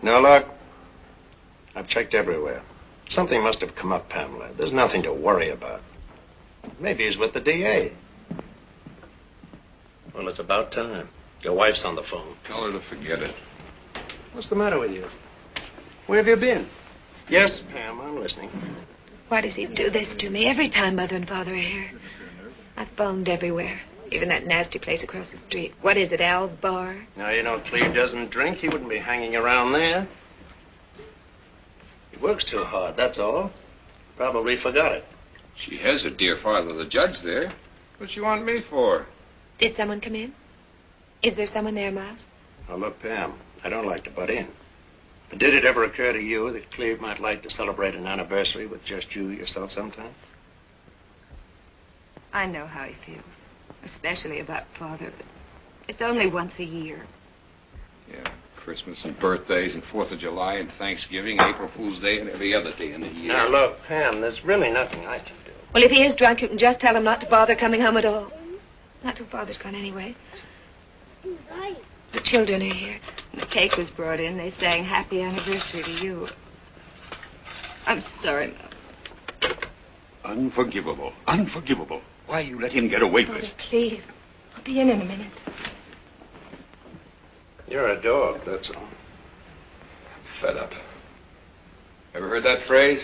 No luck? I've checked everywhere. Something must have come up, Pamela. There's nothing to worry about. Maybe he's with the DA. Well, it's about time. Your wife's on the phone. Tell her to forget it. What's the matter with you? Where have you been? Yes, Pam, I'm listening. Why does he do this to me every time Mother and Father are here? I've phoned everywhere, even that nasty place across the street. What is it, Al's Bar? Now, you know, Cleve doesn't drink. He wouldn't be hanging around there. He works too hard, that's all. Probably forgot it. She has her dear father, the judge, there. What's she want me for? Did someone come in? Is there someone there, Miles? Now, look, Pam, I don't like to butt in. But did it ever occur to you that Cleve might like to celebrate an anniversary with just you yourself sometime? I know how he feels, especially about Father, but it's only once a year. Yeah, Christmas and birthdays and 4th of July and Thanksgiving, April Fool's Day and every other day in the year. Now, look, Pam, there's really nothing I can do. Well, if he is drunk, you can just tell him not to bother coming home at all. Not till Father's gone anyway. The children are here. And the cake was brought in. They sang happy anniversary to you. I'm sorry, Mom. Unforgivable. Unforgivable. Why you let him get away with it? Please. I'll be in a minute. You're a dog, that's all. Fed up. Ever heard that phrase?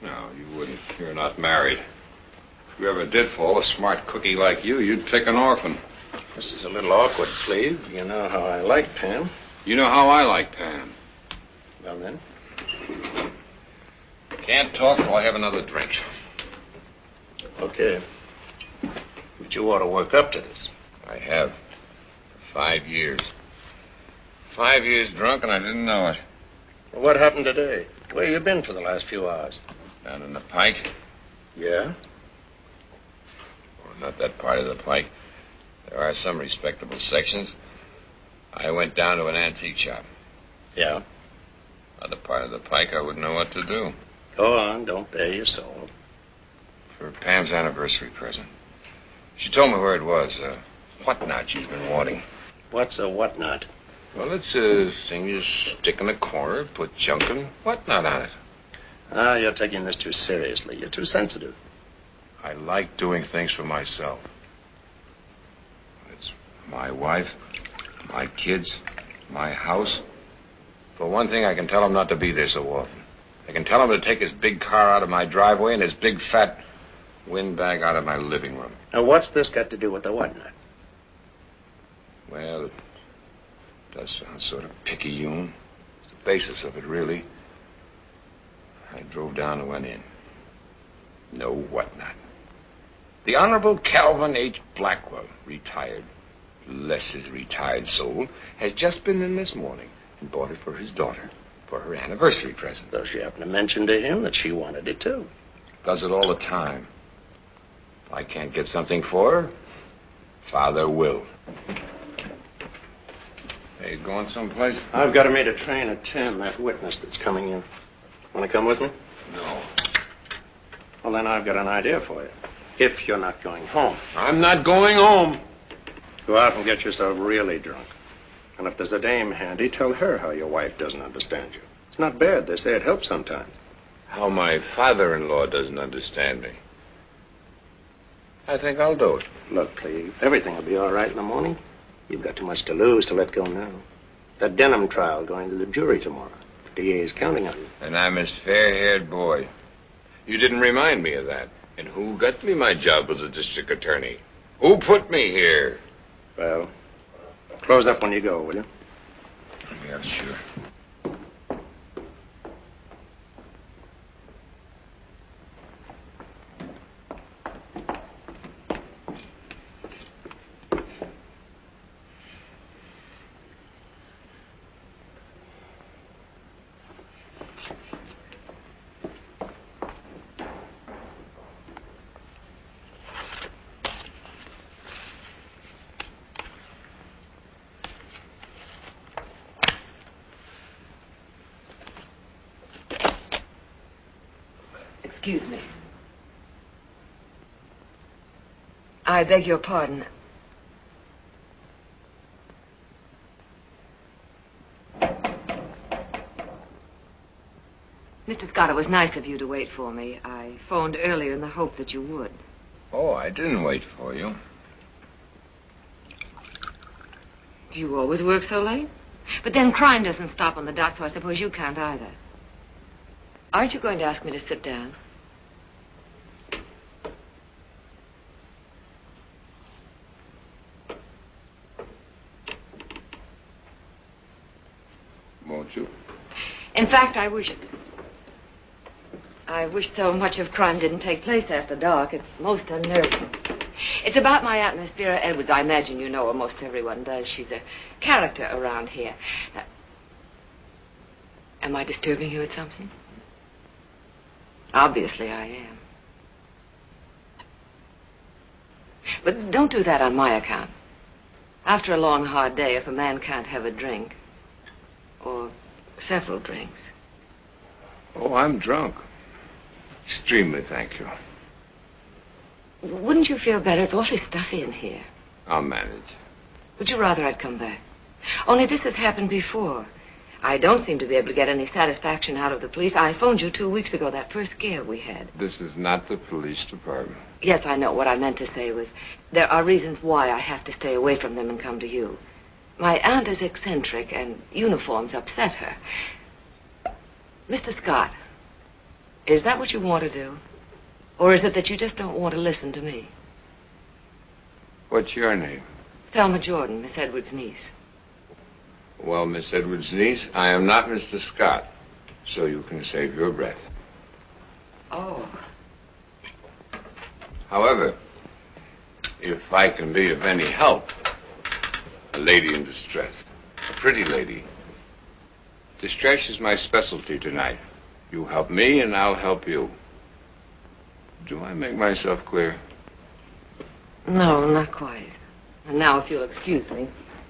No, you wouldn't. You're not married. If you ever did fall, a smart cookie like you, you'd pick an orphan. This is a little awkward, Cleve. You know how I like Pam. You know how I like Pam. Well, then. Can't talk till I have another drink. Okay. But you ought to work up to this. I have. For 5 years. 5 years drunk and I didn't know it. Well, what happened today? Where you been for the last few hours? Down in the Pike. Yeah? Well, not that part of the Pike. There are some respectable sections. I went down to an antique shop. Yeah? Other part of the Pike, I wouldn't know what to do. Go on, don't bare your soul. For Pam's anniversary present. She told me where it was. Whatnot she's been wanting. What's a whatnot? Well, it's a thing you stick in a corner, put junk and whatnot on it. Ah, you're taking this too seriously. You're too sensitive. I like doing things for myself. It's my wife, my kids, my house. For one thing, I can tell him not to be there so often. I can tell him to take his big car out of my driveway and his big fat windbag out of my living room. Now, what's this got to do with the whatnot? Well, it does sound sort of picayune. It's the basis of it, really. I drove down and went in. No whatnot. The Honorable Calvin H. Blackwell, retired, bless his retired soul, has just been in this morning and bought it for his daughter for her anniversary present. So she happened to mention to him that she wanted it, too. Does it all the time. If I can't get something for her, Father will. Hey, you going someplace? I've got to meet a train at 10, that witness that's coming in. Want to come with me? No. Well, then I've got an idea for you. If you're not going home. I'm not going home. Go out and get yourself really drunk. And if there's a dame handy, tell her how your wife doesn't understand you. It's not bad. They say it helps sometimes. How my father-in-law doesn't understand me. I think I'll do it. Look, Cleve, everything will be all right in the morning. You've got too much to lose to let go now. That Denham trial going to the jury tomorrow. The DA's counting on you. And I'm his fair-haired boy. You didn't remind me of that. And who got me my job as a district attorney? Who put me here? Well, close up when you go, will you? Yeah, sure. Excuse me. I beg your pardon. Mr. Scott, it was nice of you to wait for me. I phoned earlier in the hope that you would. Oh, I didn't wait for you. Do you always work so late? But then crime doesn't stop on the dot, so I suppose you can't either. Aren't you going to ask me to sit down? Won't you? In fact, I wish so much of crime didn't take place after dark. It's most unnerving. It's about my Aunt Miss Vera Edwards. I imagine you know her. Most everyone does. She's a character around here. Am I disturbing you with something? Obviously, I am. But don't do that on my account. After a long, hard day, if a man can't have a drink, or several drinks. Oh, I'm drunk. Extremely, thank you. Wouldn't you feel better? It's awfully stuffy in here. I'll manage. Would you rather I'd come back? Only this has happened before. I don't seem to be able to get any satisfaction out of the police. I phoned you 2 weeks ago, that first scare we had. This is not the police department. Yes, I know. What I meant to say was there are reasons why I have to stay away from them and come to you. My aunt is eccentric, and uniforms upset her. Mr. Scott, is that what you want to do? Or is it that you just don't want to listen to me? What's your name? Thelma Jordan, Miss Edwards' niece. Well, Miss Edwards' niece, I am not Mr. Scott, so you can save your breath. Oh. However, if I can be of any help, a lady in distress, a pretty lady. Distress is my specialty tonight. You help me and I'll help you. Do I make myself clear? No, not quite. And now, if you'll excuse me.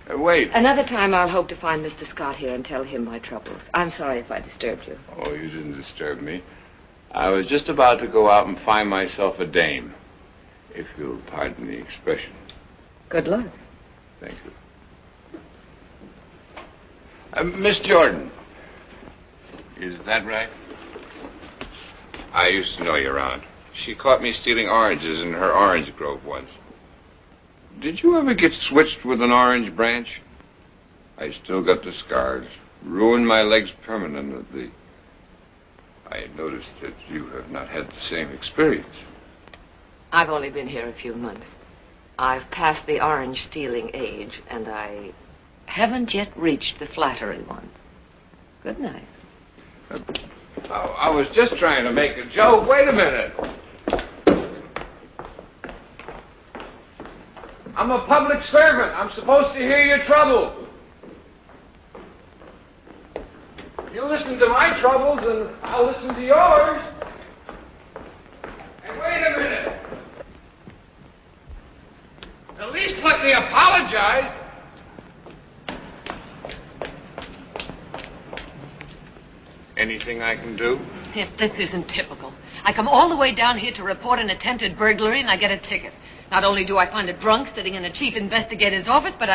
Wait. Another time I'll hope to find Mr. Scott here and tell him my troubles. I'm sorry if I disturbed you. Oh, you didn't disturb me. I was just about to go out and find myself a dame, if you'll pardon the expression. Good luck. Thank you. Miss Jordan. Is that right? I used to know your aunt. She caught me stealing oranges in her orange grove once. Did you ever get switched with an orange branch? I still got the scars. Ruined my legs permanently. I noticed that you have not had the same experience. I've only been here a few months. I've passed the orange stealing age, and I haven't yet reached the flattery one. Good night. I was just trying to make a joke. Wait a minute. I'm a public servant. I'm supposed to hear your trouble. You listen to my troubles, and I'll listen to yours. And wait a minute. At least let me apologize. Anything I can do? If this isn't typical. I come all the way down here to report an attempted burglary, and I get a ticket. Not only do I find a drunk sitting in the chief investigator's office, but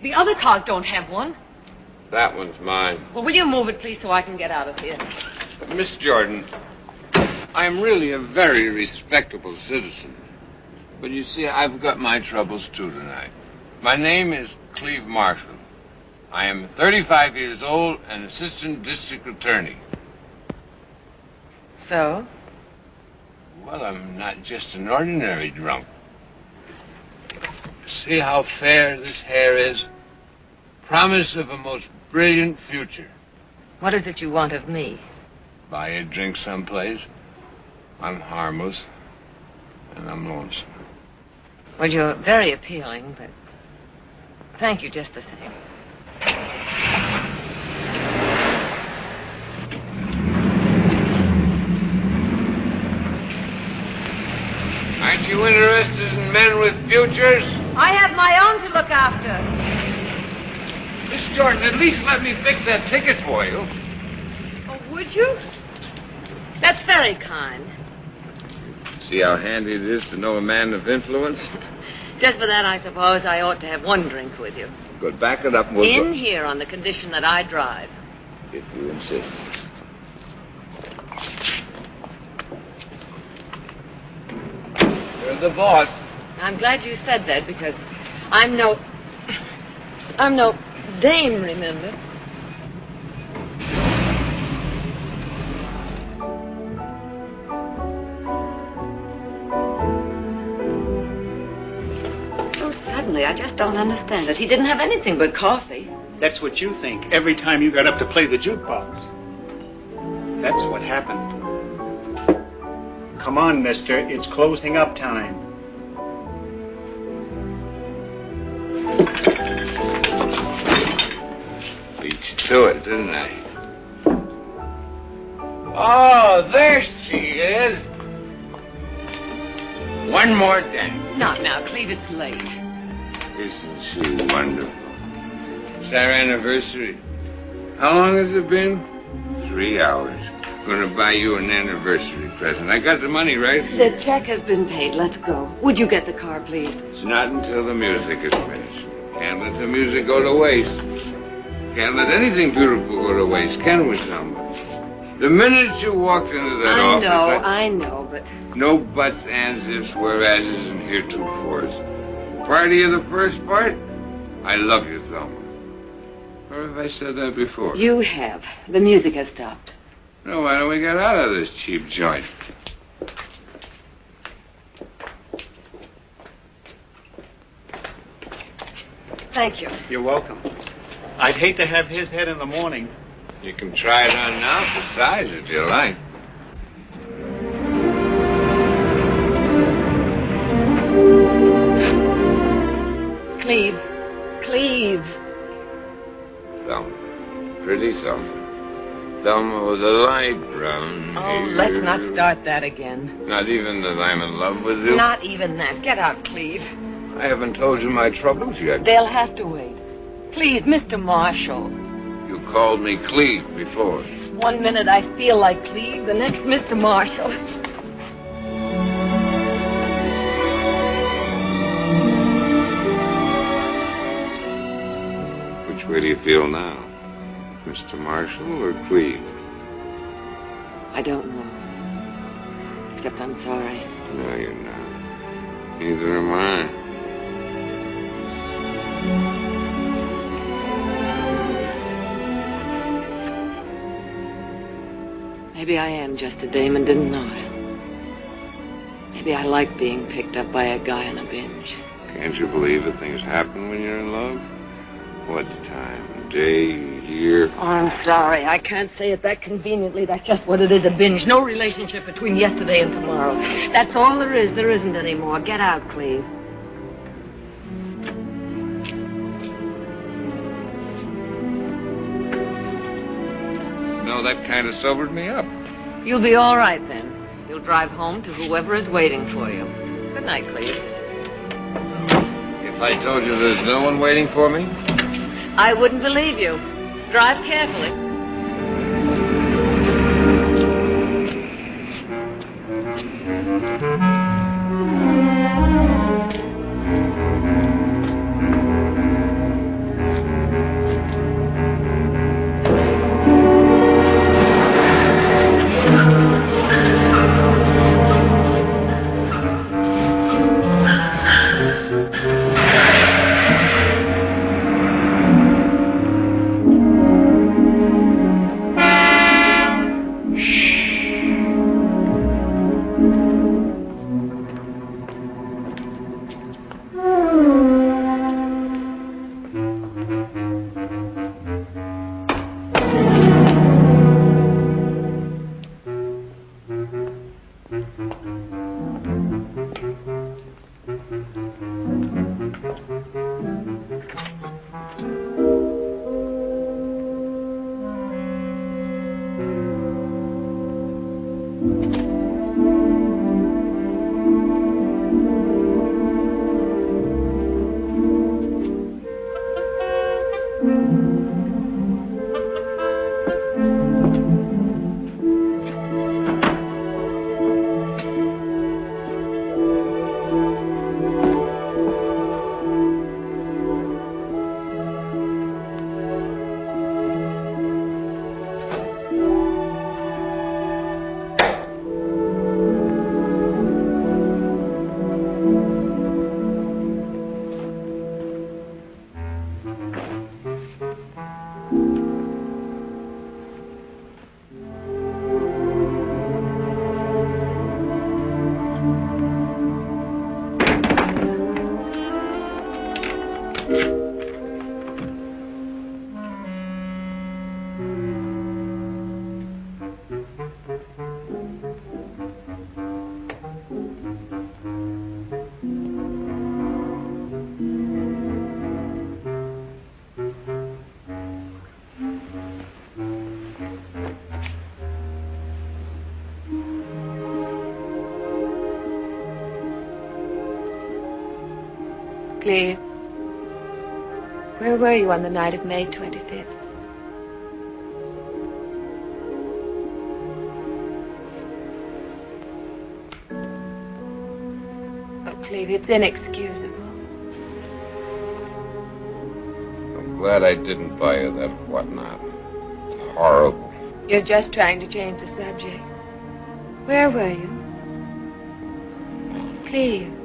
the other cars don't have one. That one's mine. Well, will you move it, please, so I can get out of here? Miss Jordan, I'm really a very respectable citizen. But you see, I've got my troubles, too, tonight. My name is Cleve Marshall. I am 35 years old and assistant district attorney. So? Well, I'm not just an ordinary drunk. See how fair this hair is? Promise of a most brilliant future. What is it you want of me? Buy a drink someplace. I'm harmless, and I'm lonesome. Well, you're very appealing, but thank you just the same. Aren't you interested in men with futures? I have my own to look after. Miss Jordan, at least let me fix that ticket for you. Oh, would you? That's very kind. See how handy it is to know a man of influence? Just for that, I suppose I ought to have one drink with you. Good, back it up and we'll In here on the condition that I drive. If you insist. You're the boss. I'm glad you said that because I'm no dame, remember? So suddenly, I just don't understand it. He didn't have anything but coffee. That's what you think every time you got up to play the jukebox. That's what happened. Come on, mister. It's closing up time. Beat you to it, didn't I? Oh, there she is. One more dance. Not now, Cleve. It's late. Isn't she wonderful? It's our anniversary. How long has it been? 3 hours. Gonna buy you an anniversary present. I got the money right here. The check has been paid. Let's go. Would you get the car, please? It's not until the music is finished. Can't let the music go to waste. Can't let anything beautiful go to waste, can we, Thelma? The minute you walked into that office... I know, but... No buts, ands, ifs, whereases, and heretofores. Party of the first part? I love you, Thelma. Or have I said that before? You have. The music has stopped. No, why don't we get out of this cheap joint? Thank you. You're welcome. I'd hate to have his head in the morning. You can try it on now for size if you like. Cleve. Thelma. Pretty Thelma. Thelma with a light brown Oh, hair. let's not start that again. Not even that I'm in love with you? Not even that. Get out, Cleve. I haven't told you my troubles yet. They'll have to wait. Please, Mr. Marshall. You called me Cleve before. 1 minute I feel like Cleve, the next Mr. Marshall. Which way do you feel now? Mr. Marshall or Cleve? I don't know. Except I'm sorry. No, you're not. Neither am I. Maybe I am just a dame and didn't know it. Maybe I like being picked up by a guy on a binge. Can't you believe that things happen when you're in love? What's time? A day? A year? Oh, I'm sorry. I can't say it that conveniently. That's just what it is, a binge. No relationship between yesterday and tomorrow. That's all there is. There isn't any more. Get out, Cleve. No, that kind of sobered me up. You'll be all right then. You'll drive home to whoever is waiting for you. Good night, Cleve. If I told you there's no one waiting for me? I wouldn't believe you. Drive carefully. Cleve, where were you on the night of May 25th? Oh, Cleve, it's inexcusable. I'm glad I didn't buy you that whatnot. It's horrible. You're just trying to change the subject. Where were you? Cleve.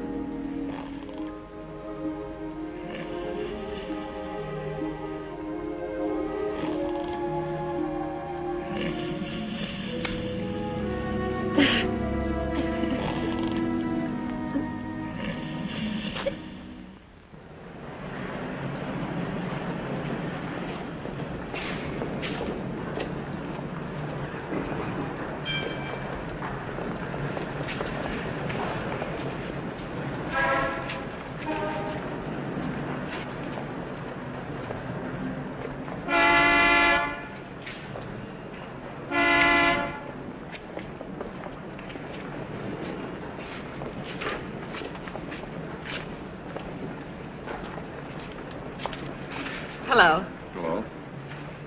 Hello. Hello?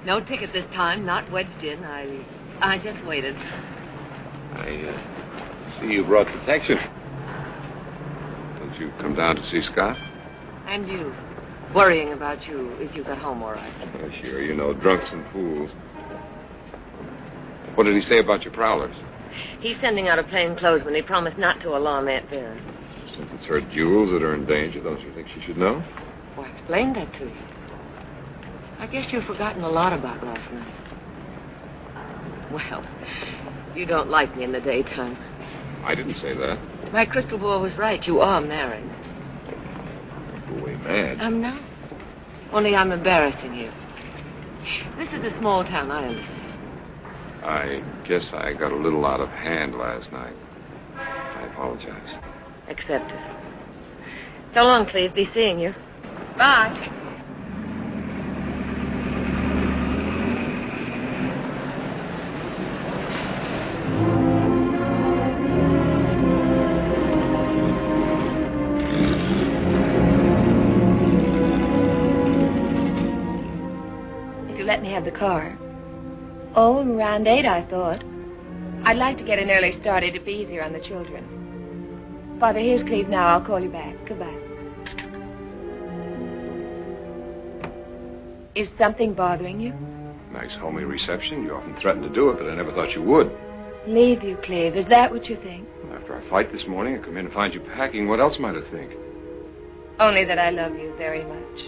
No ticket this time, not wedged in. I just waited. I see you brought protection. Don't you come down to see Scott? And you. Worrying about you if you got home all right. Oh, sure. You know, drunks and fools. What did he say about your prowlers? He's sending out a plainclothesman. He promised not to alarm Aunt Vera. Since it's her jewels that are in danger, don't you think she should know? Well, I explained that to you. I guess you've forgotten a lot about last night. Well, you don't like me in the daytime. I didn't say that. My crystal ball was right. You are married. Go away mad. I'm not. Only I'm embarrassing you. This is a small town, I understand. I guess I got a little out of hand last night. I apologize. Accept it. So long, Cleve. Be seeing you. Bye. Let me have the car. Oh, around 8, I thought. I'd like to get an early start. It'd be easier on the children. Father, here's Cleve now. I'll call you back. Goodbye. Is something bothering you? Nice homey reception. You often threatened to do it, but I never thought you would. Leave you, Cleve. Is that what you think? After our fight this morning, I come in and find you packing. What else might I think? Only that I love you very much.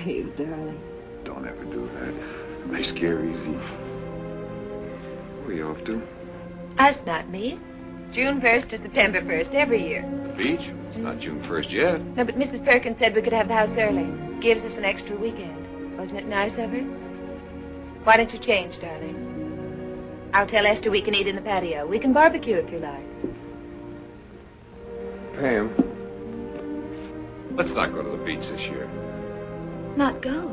You darling. Don't ever do that. They scare easy. Where are you off to? Us, not me. June 1st to September 1st, every year. The beach? It's not June 1st yet. No, but Mrs. Perkins said we could have the house early. Gives us an extra weekend. Wasn't it nice of her? Why don't you change, darling? I'll tell Esther we can eat in the patio. We can barbecue if you like. Pam, let's not go to the beach this year. Not go?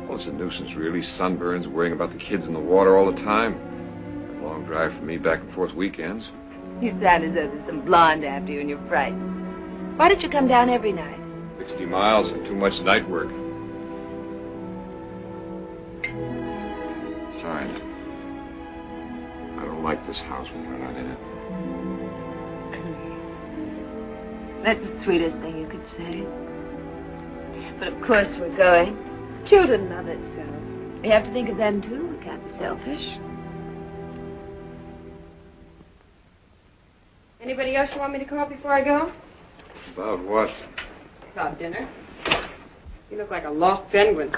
Well, it's a nuisance, really. Sunburns, worrying about the kids in the water all the time. A long drive for me back and forth weekends. You sound as though there's some blonde after you and you're frightened. Why don't you come down every night? 60 miles and too much night work. Besides, I don't like this house when you're not in it. That's the sweetest thing you could say. But of course we're going. Children love it so. We have to think of them too. We can't be selfish. Anybody else you want me to call before I go? About what? About dinner. You look like a lost penguin.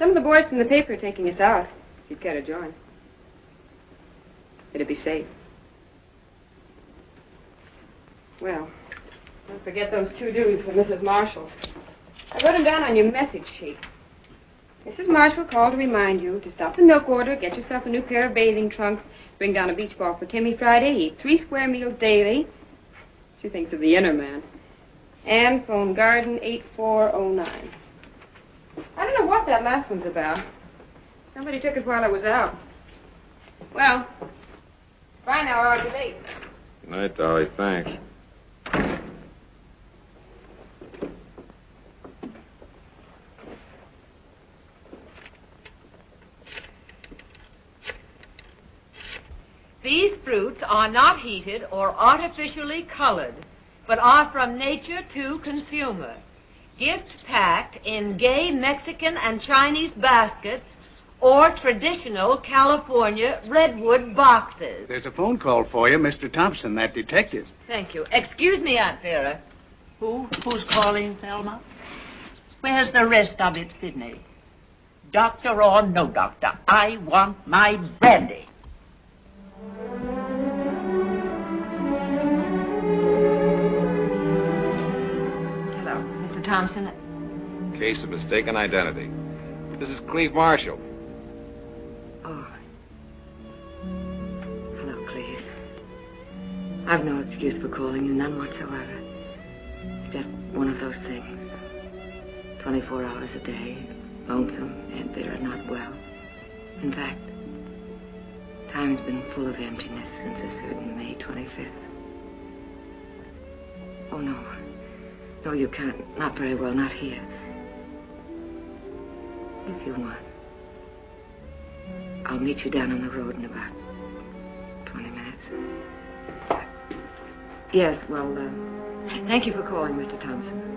Some of the boys from the paper are taking us out. If you'd care to join. It'd be safe. Well, don't forget those 2 dues for Mrs. Marshall. I wrote them down on your message sheet. Mrs. Marshall called to remind you to stop the milk order, get yourself a new pair of bathing trunks, bring down a beach ball for Timmy Friday, eat 3 square meals daily. She thinks of the inner man. And phone Garden 8409. I don't know what that last one's about. Somebody took it while I was out. Well, bye now, or I'll be late. Good night, Dolly. Thanks. These fruits are not heated or artificially colored, but are from nature to consumer. Gift packed in gay Mexican and Chinese baskets or traditional California redwood boxes. There's a phone call for you, Mr. Thompson, that detective. Thank you. Excuse me, Aunt Vera. Who's calling, Thelma? Where's the rest of it, Sidney? Doctor or no doctor, I want my brandy. Hello, Mr. Thompson. Case of mistaken identity. This is Cleve Marshall. Oh. Hello, Cleve. I've no excuse for calling you, none whatsoever. It's just one of those things. 24 hours a day, lonesome, and Vera not well. In fact, time's been full of emptiness since a certain May 25th. Oh, no. No, you can't. Not very well, not here. If you want, I'll meet you down on the road in about 20 minutes. Yes, well, thank you for calling, Mr. Thompson.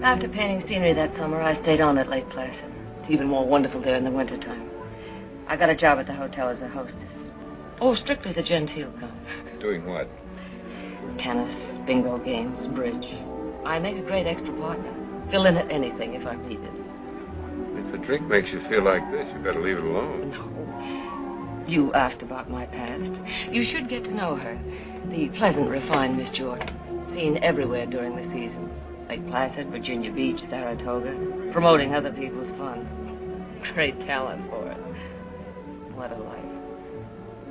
After painting scenery that summer, I stayed on at Lake Placid. It's even more wonderful there in the wintertime. I got a job at the hotel as a hostess. Oh, strictly the genteel kind. Doing what? Tennis, bingo games, bridge. I make a great extra partner. Fill in at anything if I'm needed. If a drink makes you feel like this, you better leave it alone. No. You asked about my past. You should get to know her. The pleasant, refined Miss Jordan. Seen everywhere during the season. Lake Placid, Virginia Beach, Saratoga. Promoting other people's fun. Great talent for it. What a life.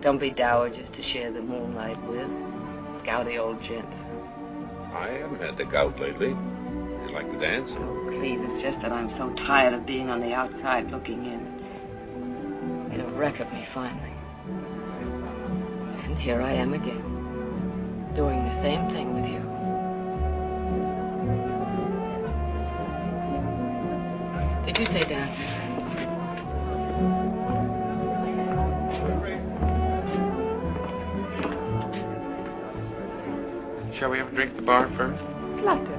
Dumpy dowagers to share the moonlight with. Gouty old gents. I haven't had the gout lately. You like to dance? Oh, Cleve, it's just that I'm so tired of being on the outside looking in. Made a wreck of me finally. And here I am again. Doing the same thing with you. Did you say dance? Shall we have a drink at the bar first? Love to.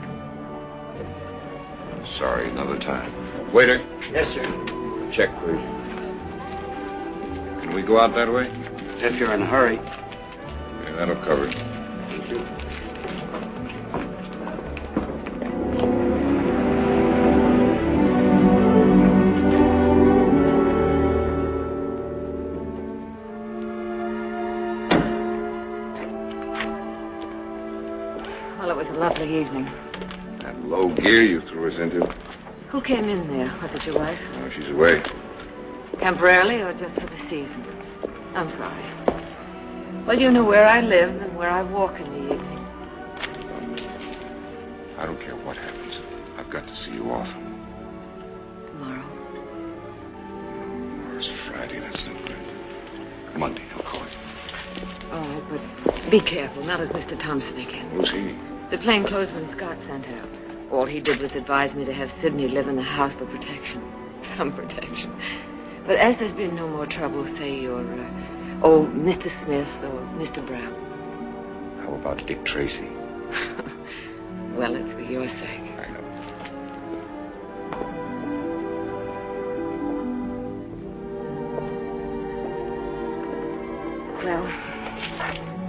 Sorry, another time. Waiter. Yes, sir. Check, please. Can we go out that way? If you're in a hurry. Yeah, that'll cover it. Thank you. Well, it was a lovely evening. That low gear you threw us into. Who came in there? Was it your wife? Oh, she's away. Temporarily or just for the season? I'm sorry. Well, you know where I live and where I walk in the evening. I don't care what happens. I've got to see you off. Tomorrow? Tomorrow's Friday. That's no good. Monday, I'll call you. Oh, but be careful. Not as Mr. Thompson again. Who's he? The plainclothesman Scott sent out. All he did was advise me to have Sidney live in the house for protection. Some protection. But as there's been no more trouble, say you're Oh, Mr. Smith or Mr. Brown. How about Dick Tracy? Well, it's for your sake. I know. Well,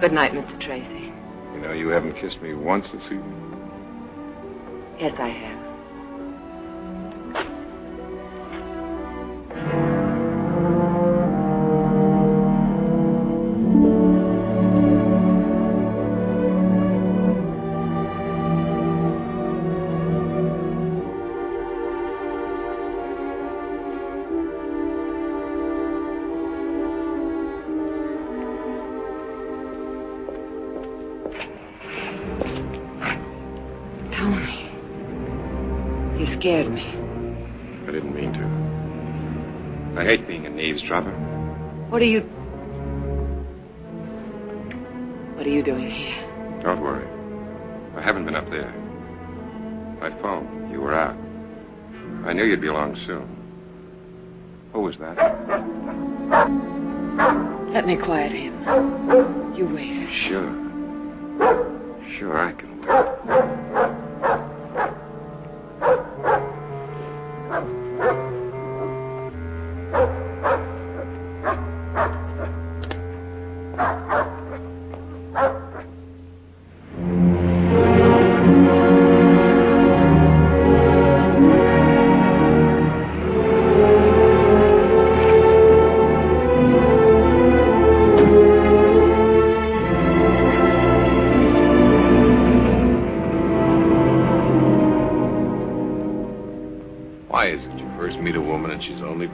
good night, Mr. Tracy. You know, you haven't kissed me once this evening. Yes, I have. Scared me. I didn't mean to. I hate being an eavesdropper. What are you doing here? Don't worry. I haven't been up there. I phoned. You were out. I knew you'd be along soon. Who was that? Let me quiet him. You wait. Sure. Sure, I can wait.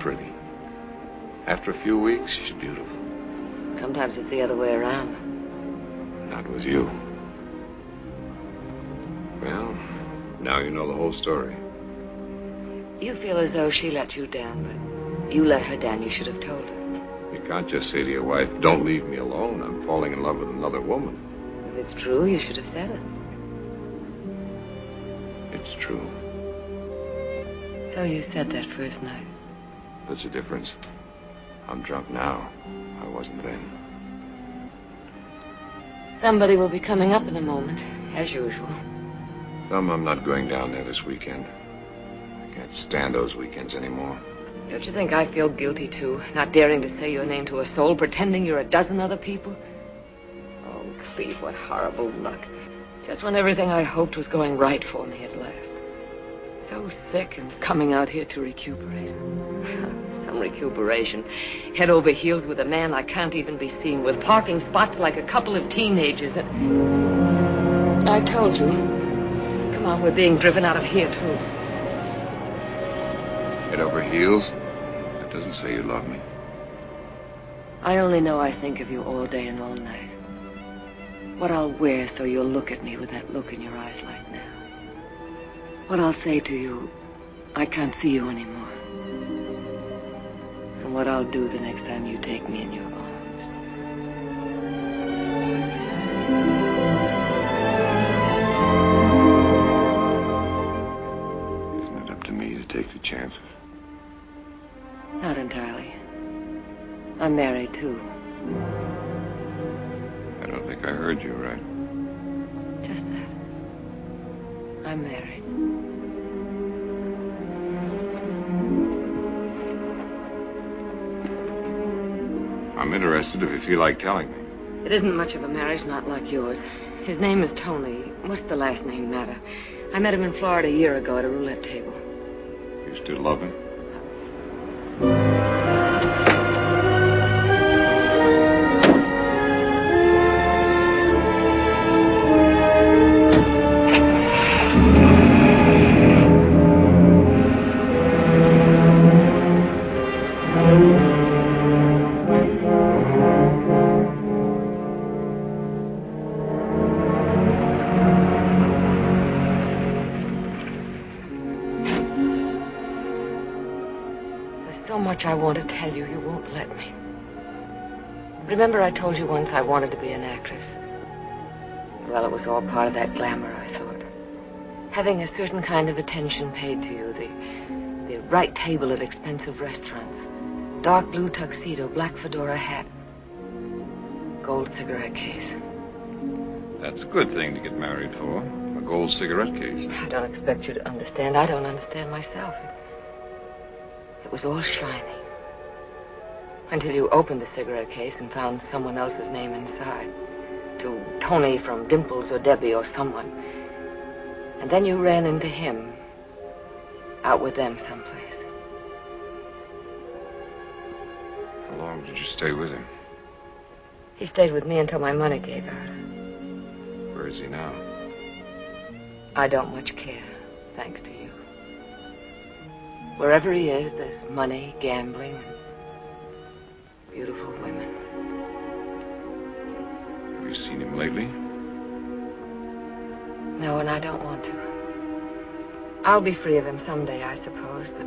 Pretty. After a few weeks, she's beautiful. Sometimes it's the other way around. Not with you. Well, now you know the whole story. You feel as though she let you down, but you let her down. You should have told her. You can't just say to your wife, don't leave me alone. I'm falling in love with another woman. If it's true, you should have said it. It's true. So you said that first night. There's a difference. I'm drunk now. I wasn't then. Somebody will be coming up in a moment, as usual. Thelma, I'm not going down there this weekend. I can't stand those weekends anymore. Don't you think I feel guilty, too? Not daring to say your name to a soul, pretending you're a dozen other people? Oh, Cleve, what horrible luck. Just when everything I hoped was going right for me at last. So sick and coming out here to recuperate. Some recuperation. Head over heels with a man I can't even be seen with. Parking spots like a couple of teenagers. And I told you. Come on, we're being driven out of here, too. Head over heels? That doesn't say you love me. I only know I think of you all day and all night. What I'll wear so you'll look at me with that look in your eyes like now. What I'll say to you, I can't see you anymore. And what I'll do the next time you take me in your arms. Isn't it up to me to take the chances? Not entirely. I'm married, too. I don't think I heard you right. Just that. I'm married. I'm interested if you feel like telling me. It isn't much of a marriage, not like yours. His name is Tony. What's the last name matter? I met him in Florida a year ago at a roulette table. You still love him? I want to tell you, you won't let me. Remember I told you once I wanted to be an actress? Well, it was all part of that glamour, I thought. Having a certain kind of attention paid to you, the right table at expensive restaurants, dark blue tuxedo, black fedora hat. gold cigarette case. That's a good thing to get married for. A gold cigarette case. I don't expect you to understand. I don't understand myself. It was all shiny. Until you opened the cigarette case and found someone else's name inside. To Tony from Dimples or Debbie or someone. And then you ran into him. Out with them someplace. How long did you stay with him? He stayed with me until my money gave out. Where is he now? I don't much care, thanks to you. Wherever he is, there's money, gambling, and beautiful women. Have you seen him lately? No, and I don't want to. I'll be free of him someday, I suppose, but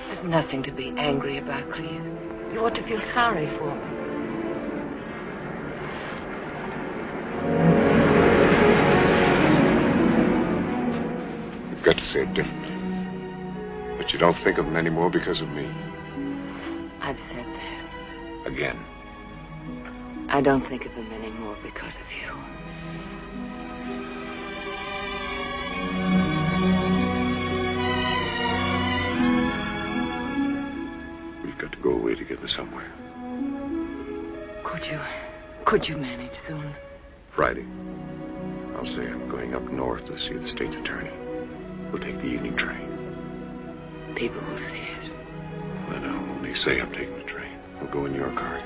there's nothing to be angry about, Cleve. You ought to feel sorry for me. You've got to say it differently. But you don't think of him anymore because of me. I've said that. Again. I don't think of him anymore because of you. We've got to go away together somewhere. Could you manage soon? Friday. I'll say I'm going up north to see the state's attorney. We'll take the evening train. People will see it. Well, no, only say I'm taking the train. We'll go in your car.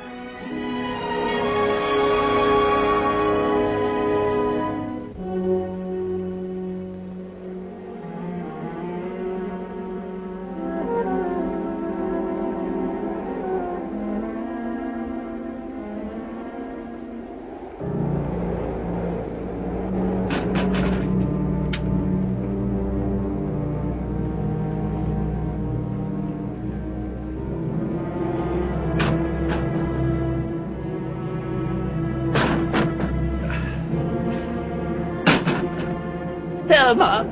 Thelma!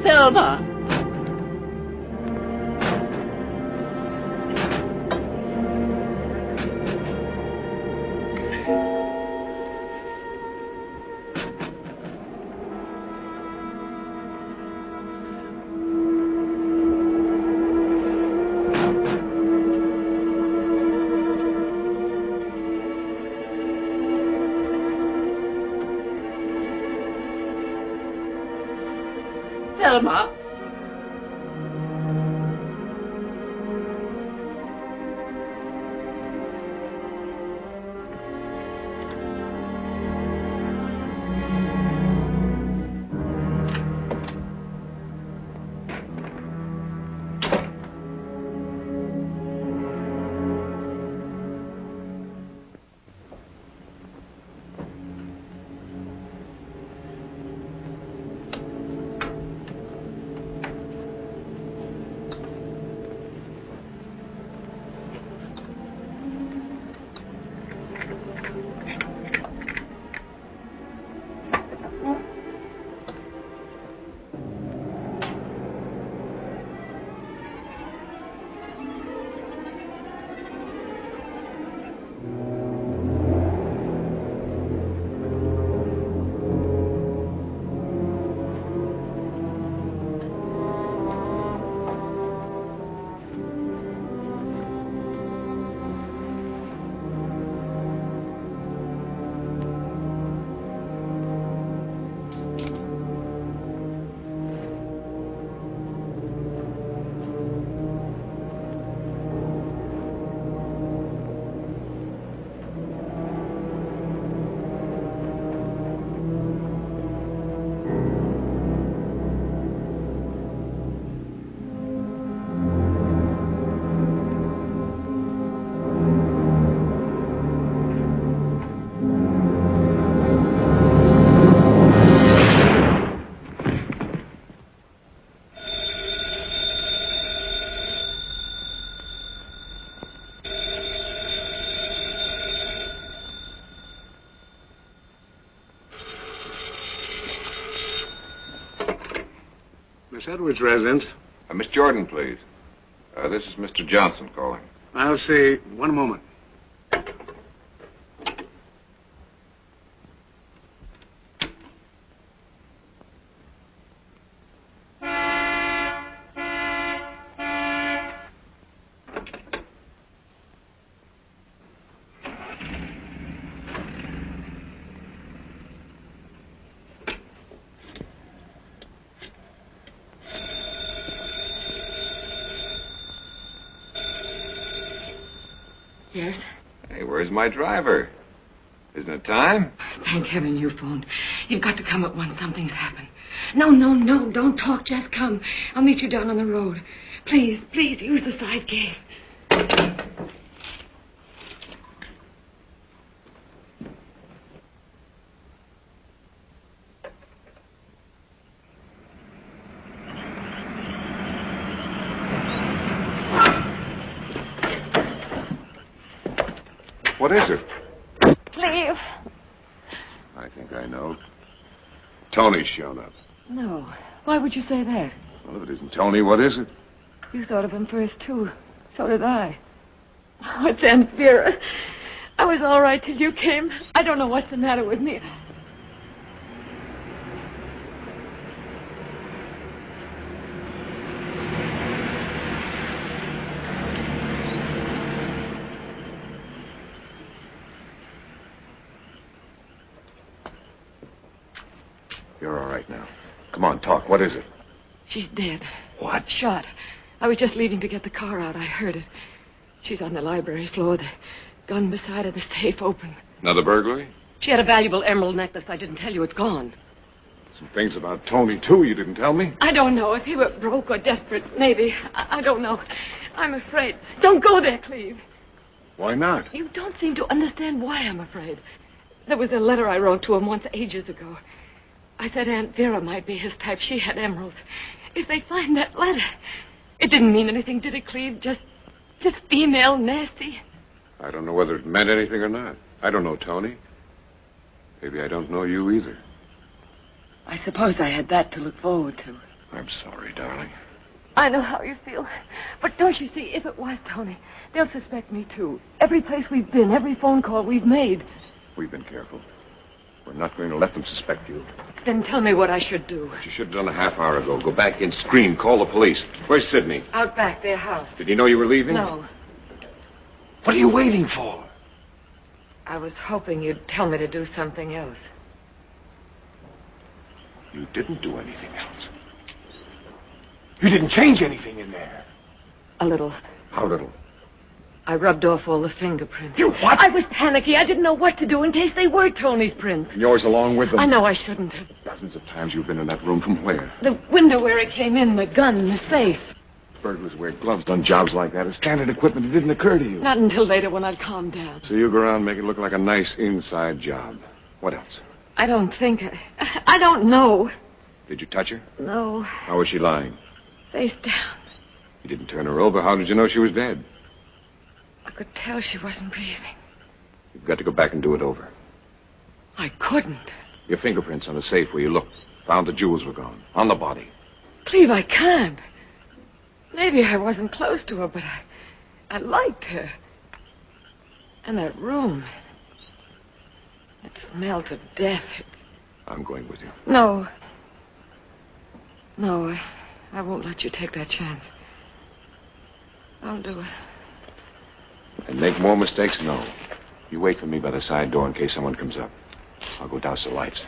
Thelma! Thelma! Miss Edwards' residence. Miss Jordan, please. This is Mr. Johnson calling. I'll see. One moment. Yes? Hey, where's my driver? Isn't it time? Thank heaven you phoned. You've got to come at once. Something's happened. No. Don't talk. Just come. I'll meet you down on the road. Please, use the side gate. What is it? Cleve. I think I know. Tony's shown up. No. Why would you say that? Well, if it isn't Tony, what is it? You thought of him first, too. So did I. Oh, it's Aunt Vera. I was all right till you came. I don't know what's the matter with me. You're all right now. Come on, talk. What is it? She's dead. What? Shot. I was just leaving to get the car out. I heard it. She's on the library floor. The gun beside her, the safe open. Another burglary? She had a valuable emerald necklace. I didn't tell you. It's gone. Some things about Tony, too, you didn't tell me? I don't know. If he were broke or desperate, maybe. I don't know. I'm afraid. Don't go there, Cleve. Why not? You don't seem to understand why I'm afraid. There was a letter I wrote to him once ages ago. I said Aunt Vera might be his type. She had emeralds. If they find that letter... It didn't mean anything, did it, Cleve? Just female nasty? I don't know whether it meant anything or not. I don't know Tony. Maybe I don't know you either. I suppose I had that to look forward to. I'm sorry, darling. I know how you feel. But don't you see, if it was Tony, they'll suspect me, too. Every place we've been, every phone call we've made. We've been careful. We're not going to let them suspect you. Then tell me what I should do. What you should have done a half hour ago. Go back in, scream, call the police. Where's Sidney? Out back, their house. Did he know you were leaving? No. What are you waiting for? I was hoping you'd tell me to do something else. You didn't do anything else. You didn't change anything in there. A little. How little? I rubbed off all the fingerprints. You what? I was panicky. I didn't know what to do in case they were Tony's prints. And yours along with them? I know I shouldn't have. Dozens of times you've been in that room. From where? The window where it came in, the gun, the safe. Burglars wear gloves. Done jobs like that. It's standard equipment. It didn't occur to you. Not until later when I'd calmed down. So you go around and make it look like a nice inside job. What else? I don't think... I don't know. Did you touch her? No. How was she lying? Face down. You didn't turn her over. How did you know she was dead? I could tell she wasn't breathing. You've got to go back and do it over. I couldn't. Your fingerprints on the safe where you looked. Found the jewels were gone. On the body. Cleve, I can't. Maybe I wasn't close to her, but I liked her. And that room. It smelled of death. I'm going with you. No. No, I won't let you take that chance. I'll do it. And make more mistakes? No. You wait for me by the side door in case someone comes up. I'll go douse the lights.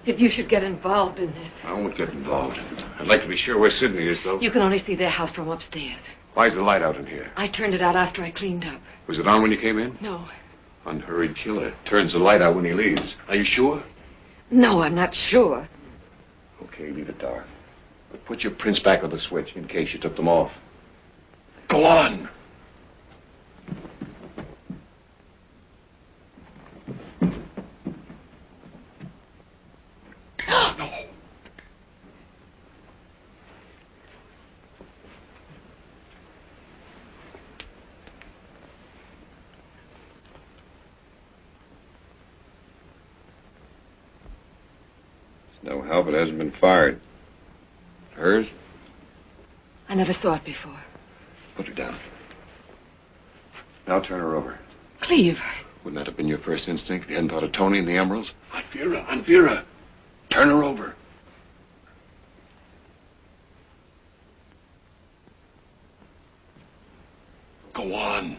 If you should get involved in this. I won't get involved. I'd like to be sure where Sidney is, though. You can only see their house from upstairs. Why's the light out in here? I turned it out after I cleaned up. Was it on when you came in? No. Unhurried killer. Turns the light out when he leaves. Are you sure? No, I'm not sure. Okay, leave it dark. But put your prints back on the switch in case you took them off. Go on. No. No help. It hasn't been fired. Hers? I never saw it before. Put her down. Now turn her over. Cleve. Wouldn't that have been your first instinct if you hadn't thought of Tony and the emeralds? Aunt Vera. Turn her over. Go on.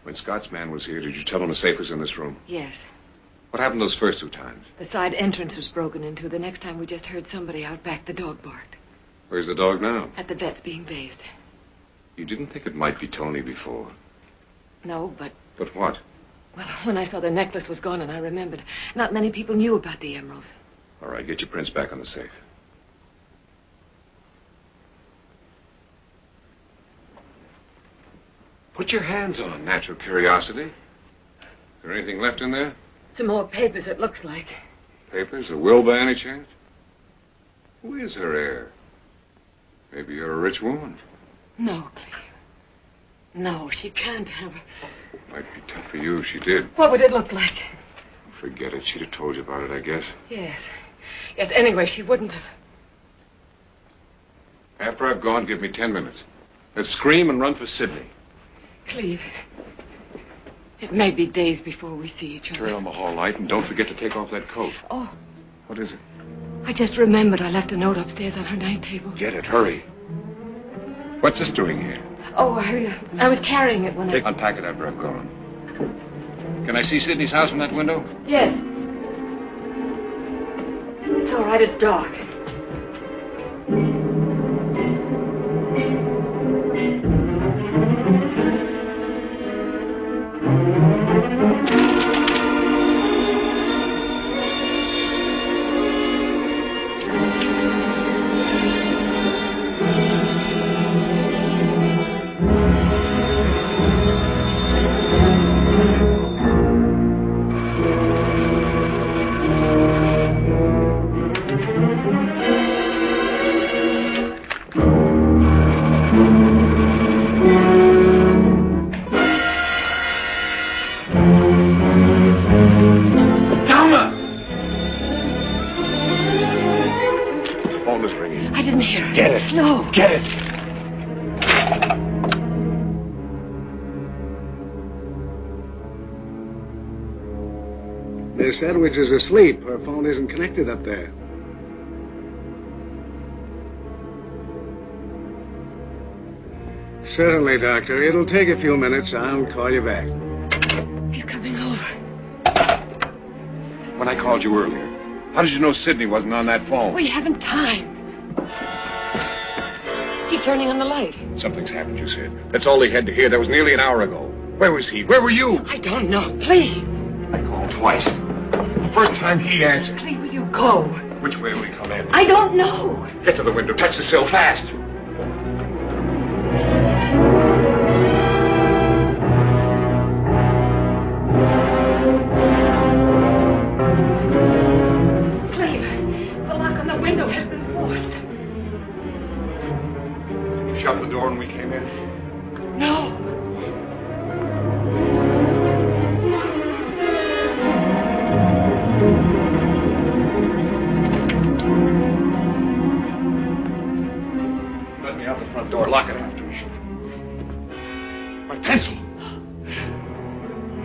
When Scott's man was here, did you tell him the safe was in this room? Yes. What happened those first 2 times? The side entrance was broken into. The next time we just heard somebody out back. The dog barked. Where's the dog now? At the vet being bathed. You didn't think it might be Tony before? No, but... But what? Well, when I saw the necklace was gone and I remembered, not many people knew about the emerald. All right, get your prints back on the safe. Put your hands on natural curiosity. Is there anything left in there? Some more papers, it looks like. Papers? A will by any chance? Who is her heir? Maybe you're a rich woman. No, Cleve. No, she can't have her. Might be tough for you if she did. What would it look like? Forget it. She'd have told you about it, I guess. Yes. Yes, anyway, she wouldn't have. After I've gone, give me 10 minutes. Let's scream and run for Sydney. Cleve, it may be days before we see each other. Turn on the hall light and don't forget to take off that coat. Oh. What is it? I just remembered I left a note upstairs on her night table. Get it. Hurry. What's this doing here? Oh, I was carrying it when Unpack it after I've gone. Can I see Sydney's house from that window? Yes. It's all right, it's dark. Miss Edwards is asleep. Her phone isn't connected up there. Certainly, Doctor. It'll take a few minutes. I'll call you back. He's coming over. When I called you earlier, how did you know Sydney wasn't on that phone? We haven't time. He's turning on the light. Something's happened, you said. That's all he had to hear. That was nearly an hour ago. Where was he? Where were you? I don't know. Please. I called twice. The first time he answered. Please, will you go? Which way will he come in? I don't know. Get to the window. Touch the sill fast. Cleve, the lock on the window has been forced. You shut the door when we came in? No. Door, lock it after me. My pencil.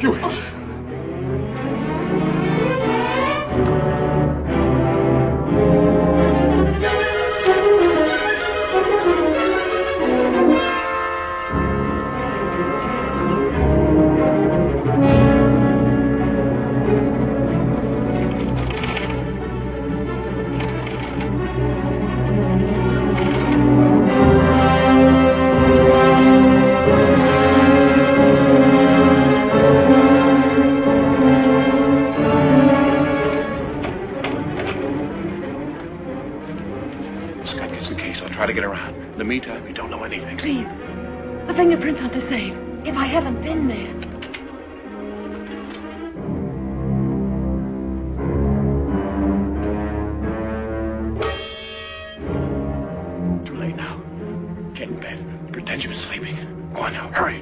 You. Meantime, you don't know anything. Cleve, the fingerprints on the safe. If I haven't been there. Too late now. Get in bed. Pretend you're sleeping. Go on now. Hurry.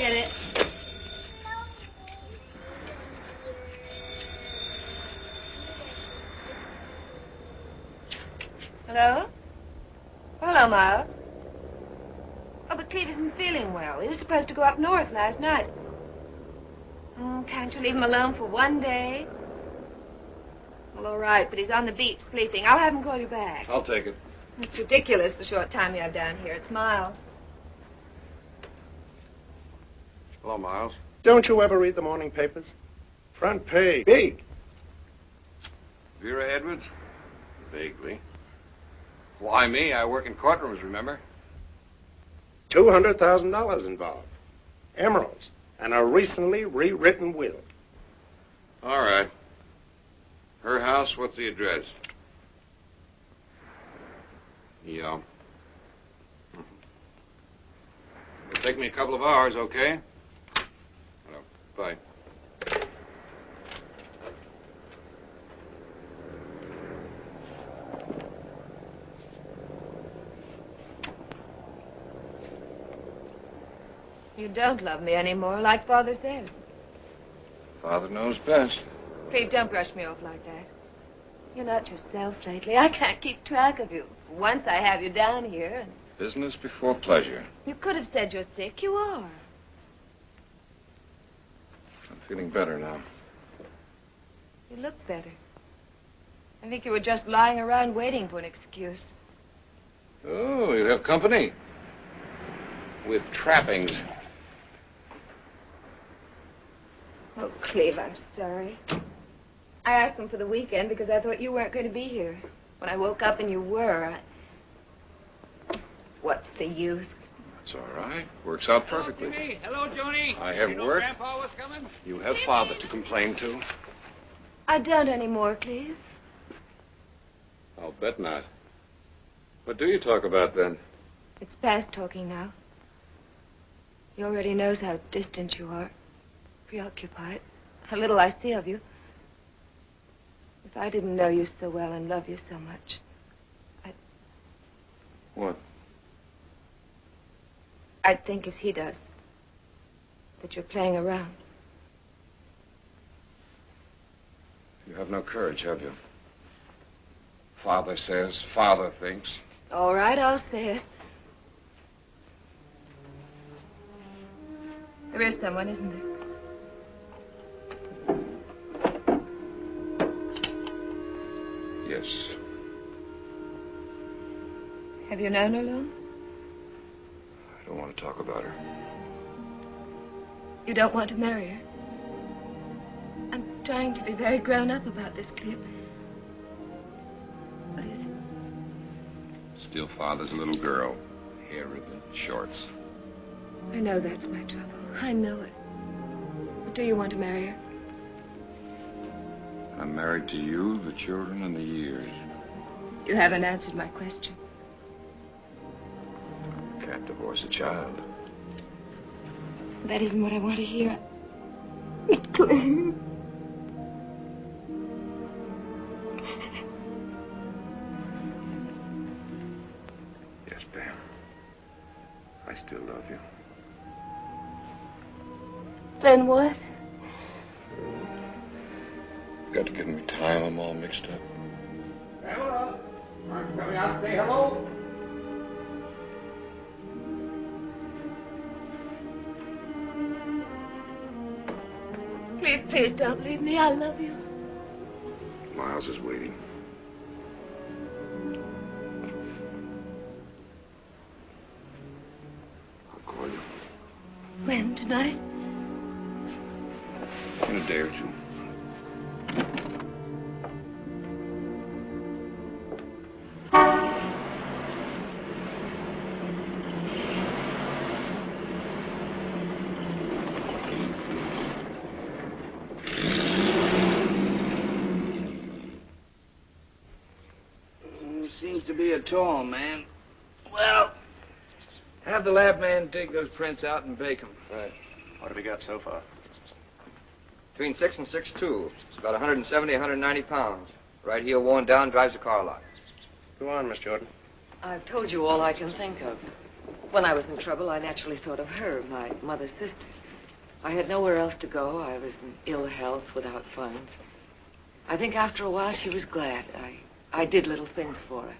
get it. Hello? Hello, Miles. Oh, but Cleve isn't feeling well. He was supposed to go up north last night. Oh, can't you leave him alone for one day? Well, all right, but he's on the beach sleeping. I'll have him call you back. I'll take it. It's ridiculous, the short time you have down here. It's Miles. Hello, Miles. Don't you ever read the morning papers? Front page. Big. Vera Edwards? Vaguely. Why me? I work in courtrooms, remember? $200,000 involved. Emeralds. And a recently rewritten will. All right. Her house, what's the address? Yeah. It'll take me a couple of hours, okay? Well, bye. You don't love me anymore, like Father says. Father knows best. Cleve, don't brush me off like that. You're not yourself lately. I can't keep track of you. Once I have you down here, and... Business before pleasure. You could have said you're sick. You are. I'm feeling better now. You look better. I think you were just lying around waiting for an excuse. Oh, you have company. With trappings. Oh, Cleve, I'm sorry. I asked them for the weekend because I thought you weren't going to be here. When I woke up and you were, What's the use? It's all right. Works out perfectly. Hello, Joni. I have you know work. Grandpa was coming? You have Father to complain to. I don't anymore, Cleve. I'll bet not. What do you talk about then? It's past talking now. He already knows how distant you are, preoccupied, how little I see of you. If I didn't know you so well and love you so much, What? I'd think as he does, that you're playing around. You have no courage, have you? Father says, Father thinks. All right, I'll say it. There is someone, isn't there? Yes. Have you known her long? I don't want to talk about her. You don't want to marry her? I'm trying to be very grown up about this, Cleve. What is it? Still Father's little girl. Hair ribbon, shorts. I know that's my trouble. I know it. But do you want to marry her? I'm married to you, the children, and the years. You haven't answered my question. Can't divorce a child. That isn't what I want to hear. Cleve. Yes, Pam. I still love you. Then what? Got to give me time. I'm all mixed up. Hello. I'm coming out to say hello. Cleve, please don't leave me. I love you. Miles is waiting. I'll call you. When? Tonight? In a day or two. Seems to be a tall man. Well, have the lab man dig those prints out and bake them. Right. What have we got so far? Between 6 and 6'2". It's about 170, 190 pounds. Right heel worn down, drives a car lot. Go on, Miss Jordan. I've told you all I can think of. When I was in trouble, I naturally thought of her, my mother's sister. I had nowhere else to go. I was in ill health, without funds. I think after a while she was glad. I did little things for her.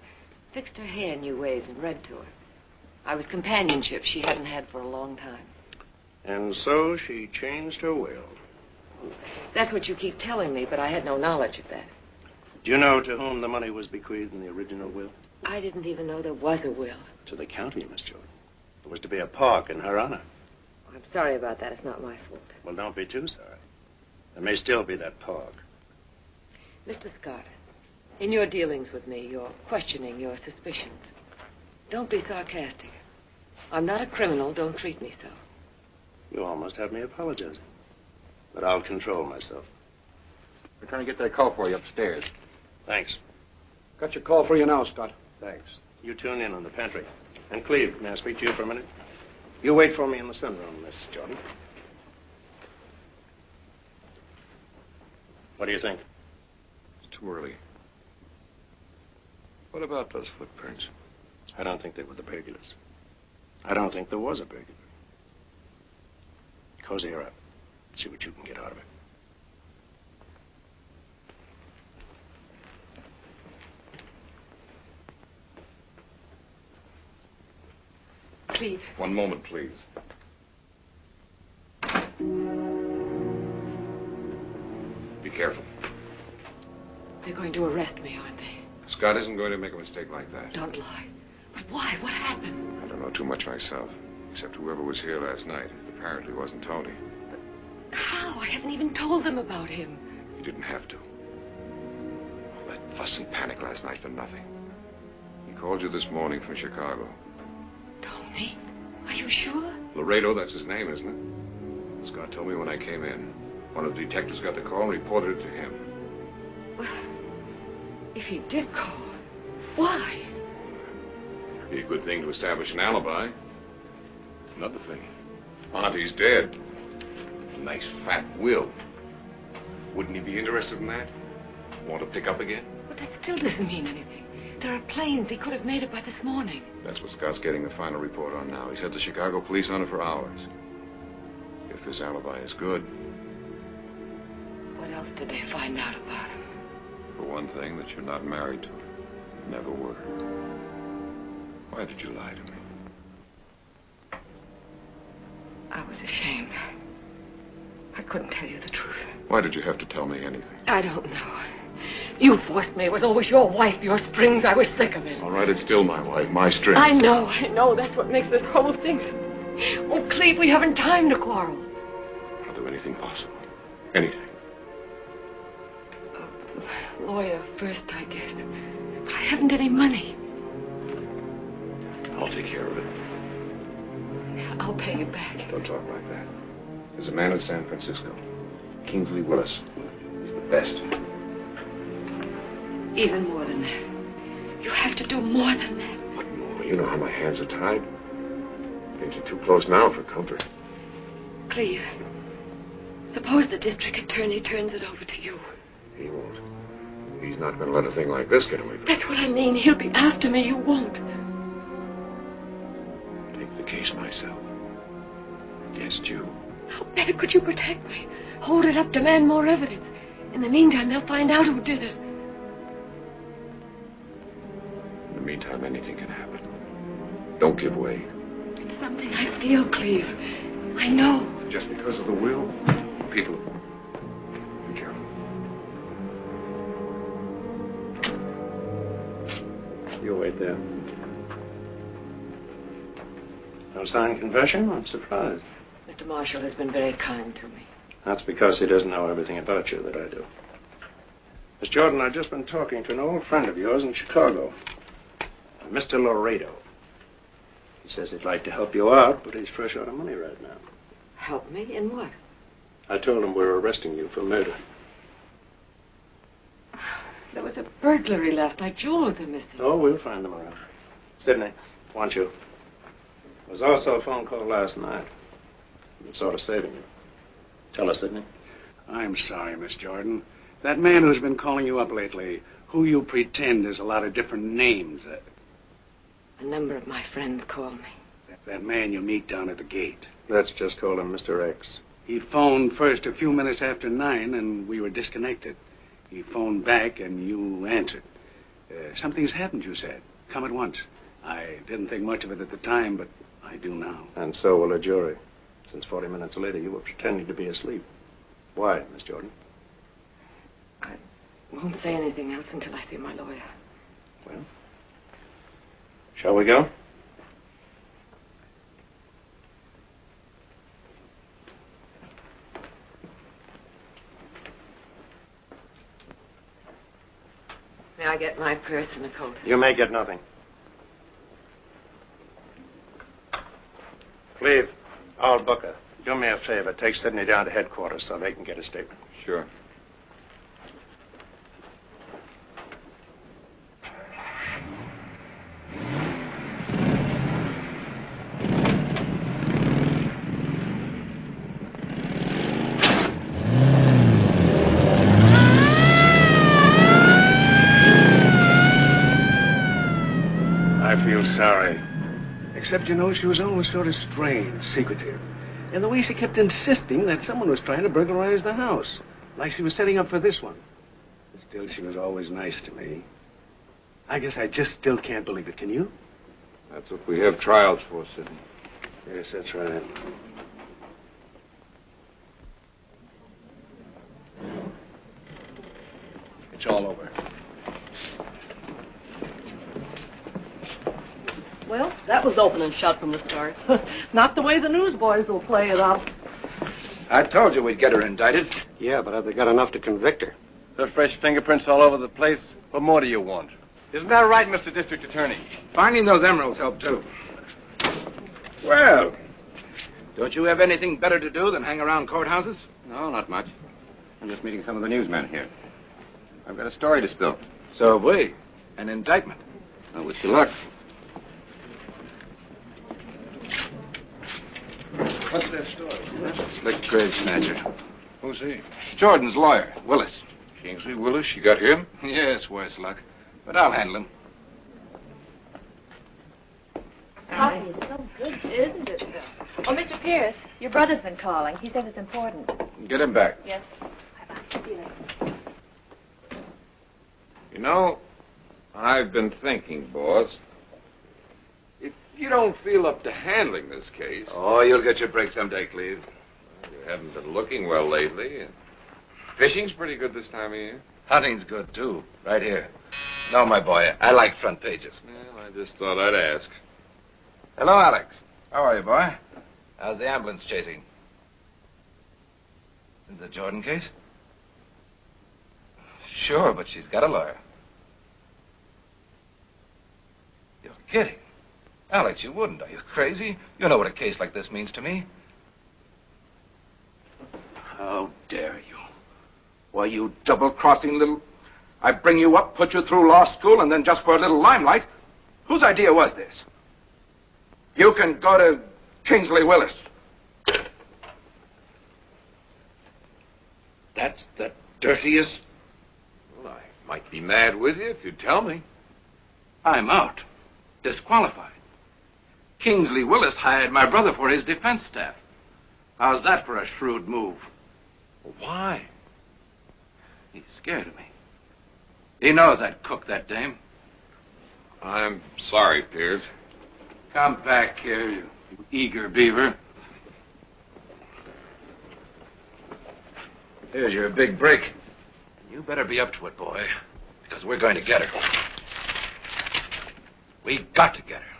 Fixed her hair new ways and read to her. I was companionship she hadn't had for a long time. And so she changed her will. That's what you keep telling me, but I had no knowledge of that. Do you know to whom the money was bequeathed in the original will? I didn't even know there was a will. To the county, Miss Jordan. There was to be a park in her honor. I'm sorry about that. It's not my fault. Well, don't be too sorry. There may still be that park. Mr. Scott, in your dealings with me, you're questioning your suspicions. Don't be sarcastic. I'm not a criminal. Don't treat me so. You almost have me apologizing. But I'll control myself. We're trying to get that call for you upstairs. Thanks. Got your call for you now, Scott. Thanks. You tune in on the pantry. And Cleve, may I speak to you for a minute? You wait for me in the sunroom, Miss Jordan. What do you think? It's too early. What about those footprints? I don't think they were the burglars. I don't think there was a burglar. Cozy her up. See what you can get out of it. Cleve. One moment, please. Be careful. They're going to arrest me, aren't they? Scott isn't going to make a mistake like that. Don't lie. But why? What happened? I don't know too much myself, except whoever was here last night. It apparently wasn't Tony. But how? I haven't even told them about him. You didn't have to. All that fuss and panic last night for nothing. He called you this morning from Chicago. Tony? Are you sure? Laredo, that's his name, isn't it? Scott told me when I came in. One of the detectives got the call and reported it to him. Well, if he did call, why? Be a good thing to establish an alibi. Another thing. Auntie's dead. A nice fat will. Wouldn't he be interested in that? Want to pick up again? But that still doesn't mean anything. There are planes. He could have made it by this morning. That's what Scott's getting the final report on now. He's had the Chicago police on it for hours. If his alibi is good. What else did they find out about him? For one thing, that you're not married to her. Never were. Why did you lie to me? I was ashamed. I couldn't tell you the truth. Why did you have to tell me anything? I don't know. You forced me. It was always your wife, your strings. I was sick of it. All right, it's still my wife, my strings. I know. That's what makes this whole thing. Oh, Cleve, we haven't time to quarrel. I'll do anything possible. Anything. Lawyer first, I guess. But I haven't any money. I'll take care of it. I'll pay you back. Don't talk like that. There's a man in San Francisco. Kingsley Willis. He's the best. Even more than that. You have to do more than that. What more? You know how my hands are tied. Things are too close now for comfort. Cleve, suppose the district attorney turns it over to you. He won't. He's not going to let a thing like this get away from him. That's what I mean. He'll be after me. You won't. Take the case myself. Against you. How bad could you protect me? Hold it up, demand more evidence. In the meantime, they'll find out who did it. In the meantime, anything can happen. Don't give way. It's something I feel, Cleve. I know. Just because of the will? People... Be careful. You wait there. No signed confession? I'm surprised. Mr. Marshall has been very kind to me. That's because he doesn't know everything about you that I do. Miss Jordan, I've just been talking to an old friend of yours in Chicago, Mr. Laredo. He says he'd like to help you out, but he's fresh out of money right now. Help me? In what? I told him we were arresting you for murder. There was a burglary last night. Jewels are missing. Oh, we'll find them around. Sidney, want you. There was also a phone call last night. It's sort of saving you. Tell us, Sidney. I'm sorry, Miss Jordan. That man who's been calling you up lately, who you pretend is a lot of different names. A number of my friends called me. That man you meet down at the gate. Let's just call him Mr. X. He phoned first a few minutes after 9, and we were disconnected. He phoned back, and you answered. Something's happened, you said. Come at once. I didn't think much of it at the time, but I do now. And so will a jury. Since 40 minutes later, you were pretending to be asleep. Why, Miss Jordan? I won't say anything else until I see my lawyer. Well, shall we go? May I get my purse and a coat? You may get nothing. Cleve, Al Booker, do me a favor. Take Sidney down to headquarters so they can get a statement. Sure. I feel sorry. Except, you know, she was always sort of strange, secretive. And the way she kept insisting that someone was trying to burglarize the house. Like she was setting up for this one. Still, she was always nice to me. I guess I just still can't believe it. Can you? That's what we have trials for, Sidney. Yes, that's right. It's all over. Well, that was open and shut from the start. Not the way the newsboys will play it up. I told you we'd get her indicted. Yeah, but have they got enough to convict her? There are fresh fingerprints all over the place. What more do you want? Isn't that right, Mr. District Attorney? Finding those emeralds helped, too. Well, don't you have anything better to do than hang around courthouses? No, not much. I'm just meeting some of the newsmen here. I've got a story to spill. So have we. An indictment. I wish you luck. What's that story? Slick trade snatcher. Who's he? Jordan's lawyer, Willis. Kingsley Willis? You got him? Yes, worse luck. But I'll handle him. Coffee is so good, isn't it? Oh, Mr. Pierce, your brother's been calling. He says it's important. Get him back. Yes. Bye-bye. See you later. You know, I've been thinking, boss. If you don't feel up to handling this case... Oh, you'll get your break someday, Cleve. You haven't been looking well lately. And fishing's pretty good this time of year. Hunting's good, too. Right here. No, my boy, I like front pages. Well, I just thought I'd ask. Hello, Alex. How are you, boy? How's the ambulance chasing? Is the Jordan case? Sure, but she's got a lawyer. You're kidding. Alex, you wouldn't. Are you crazy? You know what a case like this means to me. How dare you? Why, you double-crossing little... I bring you up, put you through law school, and then just for a little limelight. Whose idea was this? You can go to Kingsley Willis. That's the dirtiest... Well, I might be mad with you if you tell me. I'm out. Disqualified. Kingsley Willis hired my brother for his defense staff. How's that for a shrewd move? Why? He's scared of me. He knows I'd cook that dame. I'm sorry, Pierce. Come back here, you eager beaver. Here's your big break. You better be up to it, boy, because we're going to get her. We got to get her.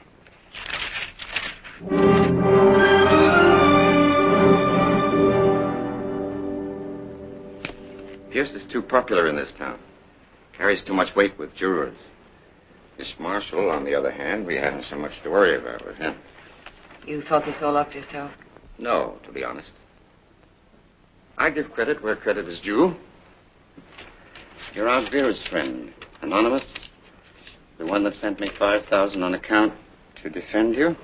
Pierce is too popular in this town. Carries too much weight with jurors. This Marshall, on the other hand, we haven't so much to worry about with him. You thought this all up yourself? No, to be honest. I give credit where credit is due. You're Aunt Vera's friend, Anonymous. The one that sent me $5,000 on account to defend you.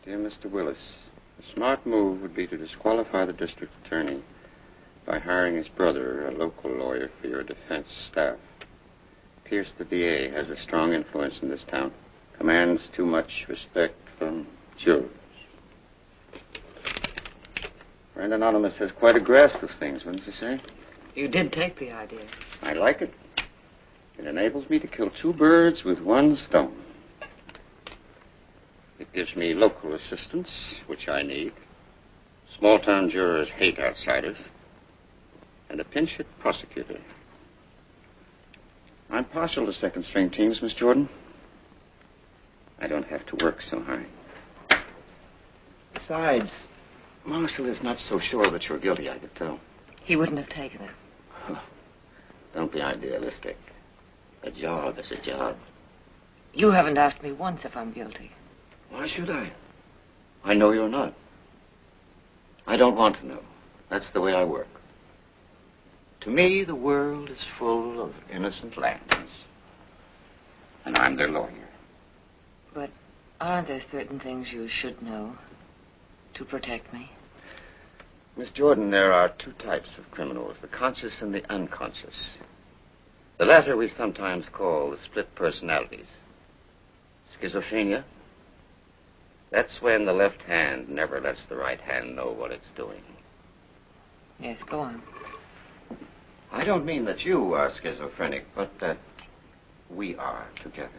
Dear Mr. Willis, a smart move would be to disqualify the district attorney by hiring his brother, a local lawyer, for your defense staff. Pierce, the DA, has a strong influence in this town. commands too much respect from jurors. Friend Anonymous has quite a grasp of things, wouldn't you say? You did take the idea. I like it. It enables me to kill two birds with one stone. It gives me local assistance, which I need. Small-town jurors hate outsiders. And a pinch-hit prosecutor. I'm partial to second-string teams, Miss Jordan. I don't have to work so hard. Besides, Marshall is not so sure that you're guilty, I could tell. He wouldn't have taken it. Don't be idealistic. A job is a job. You haven't asked me once if I'm guilty. Why should I? I know you're not. I don't want to know. That's the way I work. To me, the world is full of innocent lambs. And I'm their lawyer. But aren't there certain things you should know to protect me? Miss Jordan, there are two types of criminals, the conscious and the unconscious. The latter we sometimes call the split personalities. Schizophrenia. That's when the left hand never lets the right hand know what it's doing. Yes, go on. I don't mean that you are schizophrenic, but that we are together.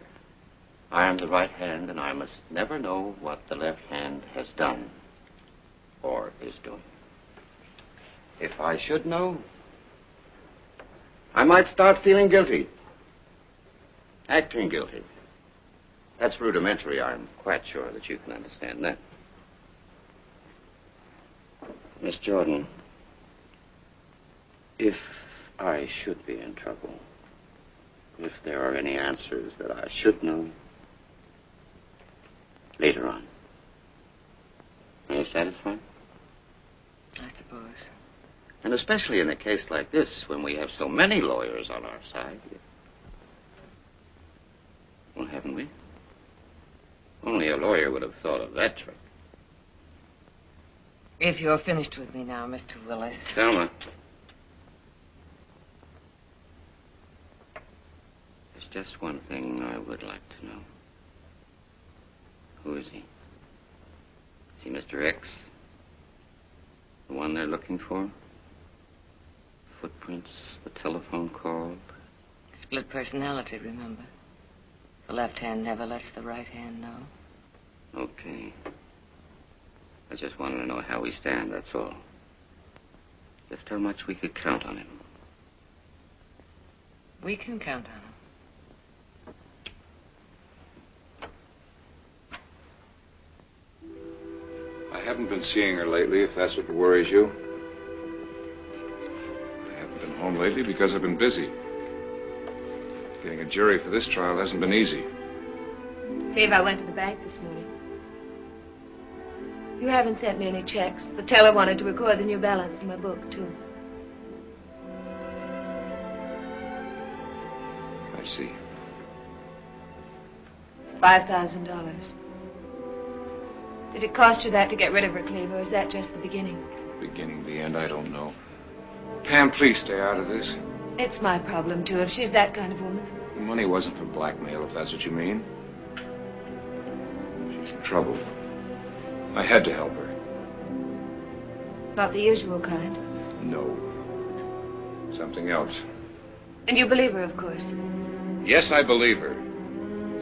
I am the right hand, and I must never know what the left hand has done or is doing. If I should know, I might start feeling guilty. Acting guilty. That's rudimentary. I'm quite sure that you can understand that. Miss Jordan, if I should be in trouble, if there are any answers that I should know, later on. Are you satisfied? I suppose. And especially in a case like this, when we have so many lawyers on our side. Well, haven't we? Only a lawyer would have thought of that trick. If you're finished with me now, Mr. Willis. Thelma. There's just one thing I would like to know. Who is he? Is he Mr. X? The one they're looking for? Footprints, the telephone call. Split personality, remember? The left hand never lets the right hand know. Okay. I just wanted to know how we stand, that's all. Just how much we could count on him. We can count on him. I haven't been seeing her lately, if that's what worries you. I haven't been home lately because I've been busy. Getting a jury for this trial hasn't been easy. Cleve, I went to the bank this morning. You haven't sent me any checks. The teller wanted to record the new balance in my book, too. I see. $5,000. Did it cost you that to get rid of her, Cleve, or is that just the beginning? Beginning, the end, I don't know. Pam, please stay out of this. It's my problem, too, if she's that kind of woman. The money wasn't for blackmail, if that's what you mean. She's in trouble. I had to help her. Not the usual kind. No. Something else. And you believe her, of course. Yes, I believe her.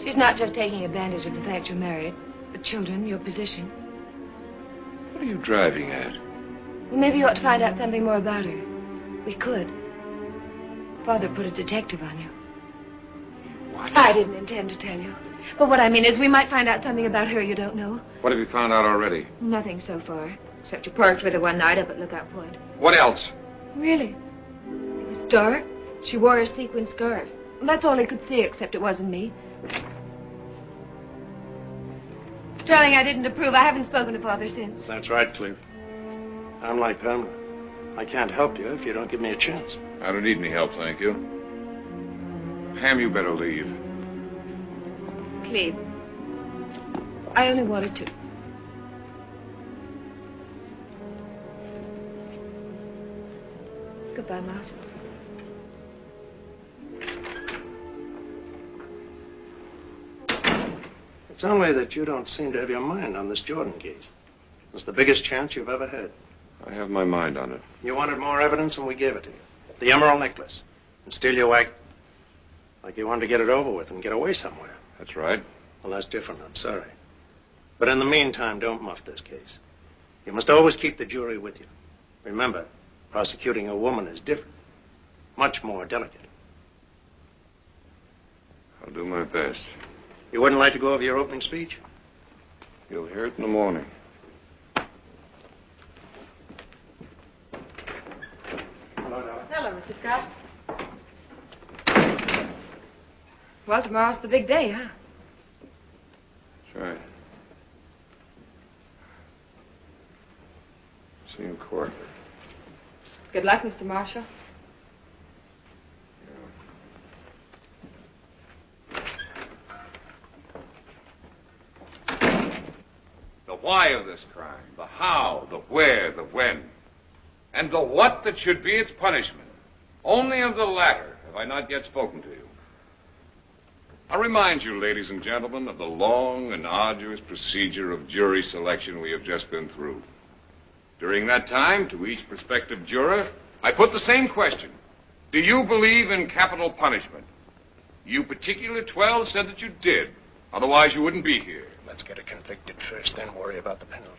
She's not just taking advantage of the fact you're married. The children, your position. What are you driving at? Well, maybe you ought to find out something more about her. We could. Father put a detective on you. What? I didn't intend to tell you. But what I mean is we might find out something about her you don't know. What have you found out already? Nothing so far. Except you parked with her one night up at Lookout Point. What else? Really? It was dark. She wore a sequin scarf. That's all he could see, except it wasn't me. Darling, I didn't approve. I haven't spoken to Father since. That's right, Cleve. I'm like Pamela. I can't help you if you don't give me a chance. I don't need any help, thank you. Pam, you better leave. Cleve, I only wanted to. Goodbye, Miles. It's only that you don't seem to have your mind on this Jordan case. It's the biggest chance you've ever had. I have my mind on it. You wanted more evidence, and we gave it to you. The emerald necklace. And still you act like you wanted to get it over with and get away somewhere. That's right. Well, that's different. I'm sorry. But in the meantime, don't muff this case. You must always keep the jury with you. Remember, prosecuting a woman is different. Much more delicate. I'll do my best. You wouldn't like to go over your opening speech? You'll hear it in the morning. Hello, Mr. Scott. Well, tomorrow's the big day, huh? That's right. See you in court. Good luck, Mr. Marshall. The why of this crime, the how, the where, the when, and the what that should be its punishment. Only of the latter have I not yet spoken to you. I remind you, ladies and gentlemen, of the long and arduous procedure of jury selection we have just been through. During that time, to each prospective juror, I put the same question. Do you believe in capital punishment? You particular 12 said that you did. Otherwise, you wouldn't be here. Let's get her convicted first, then worry about the penalty.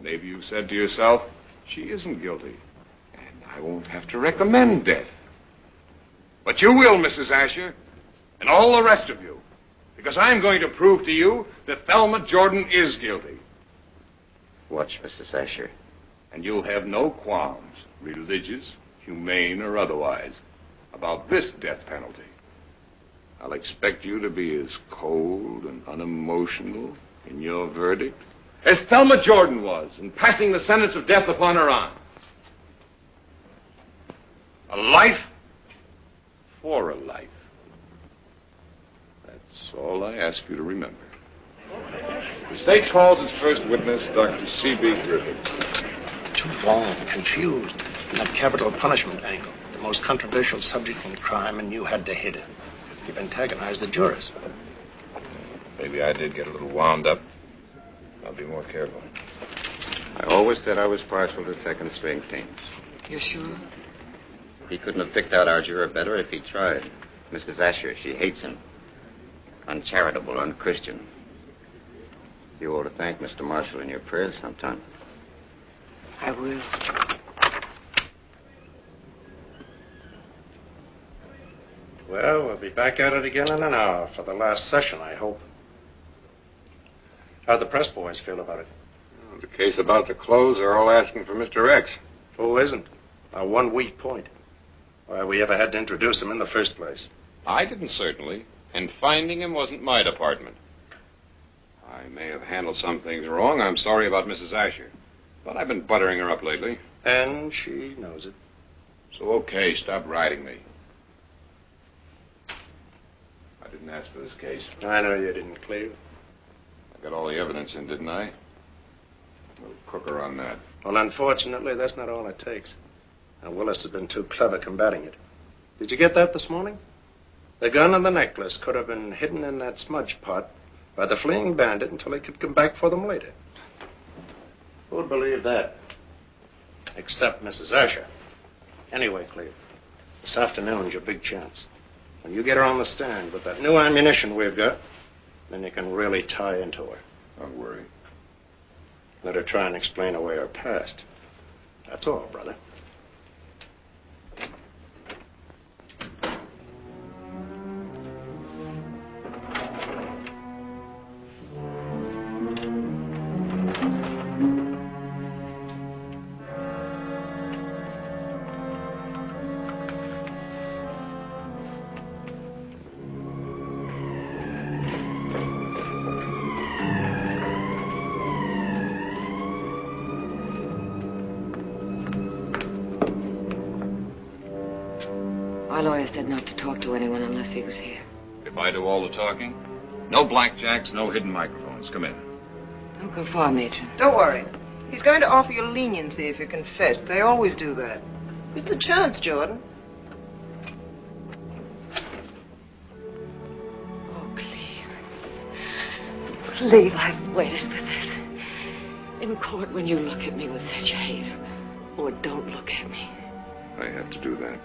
Maybe you said to yourself, she isn't guilty, and I won't have to recommend death. But you will, Mrs. Asher, and all the rest of you, because I'm going to prove to you that Thelma Jordan is guilty. Watch, Mrs. Asher. And you'll have no qualms, religious, humane, or otherwise, about this death penalty. I'll expect you to be as cold and unemotional in your verdict as Thelma Jordan was in passing the sentence of death upon her aunt. A life for a life. That's all I ask you to remember. The state calls its first witness, Dr. C.B. Griffith. Too long, confused. That capital punishment angle, the most controversial subject in crime, and you had to hit it. You've antagonized the jurors. Maybe I did get a little wound up. I'll be more careful. I always said I was partial to second-string teams. You're sure? He couldn't have picked out our juror better if he tried. Mrs. Asher, she hates him. Uncharitable, unchristian. You ought to thank Mr. Marshall in your prayers sometime. I will. Well, we'll be back at it again in an hour for the last session, I hope. How'd the press boys feel about it? Well, the case about the clothes are all asking for Mr. X. Who isn't? Our one weak point. Why we ever had to introduce him in the first place. I didn't, certainly. And finding him wasn't my department. I may have handled some things wrong. I'm sorry about Mrs. Asher. But I've been buttering her up lately. And she knows it. So, okay, stop riding me. I didn't ask for this case. I know you didn't, Cleve. I got all the evidence in, didn't I? We'll cook her on that. Well, unfortunately, that's not all it takes. And Willis has been too clever combating it. Did you get that this morning? The gun and the necklace could have been hidden in that smudge pot by the fleeing bandit until he could come back for them later. Who'd believe that? Except Mrs. Asher. Anyway, Cleve, this afternoon's your big chance. When you get her on the stand with that new ammunition we've got, then you can really tie into her. Don't worry. Let her try and explain away her past. That's all, brother. Our lawyer said not to talk to anyone unless he was here. If I do all the talking, no blackjacks, no hidden microphones. Come in. Don't go far, Matron. Don't worry. He's going to offer you leniency if you confess. They always do that. It's a chance, Jordan. Oh, Cleve. Cleve, I've waited for this. In court, when you look at me with such hate, or don't look at me. I have to do that.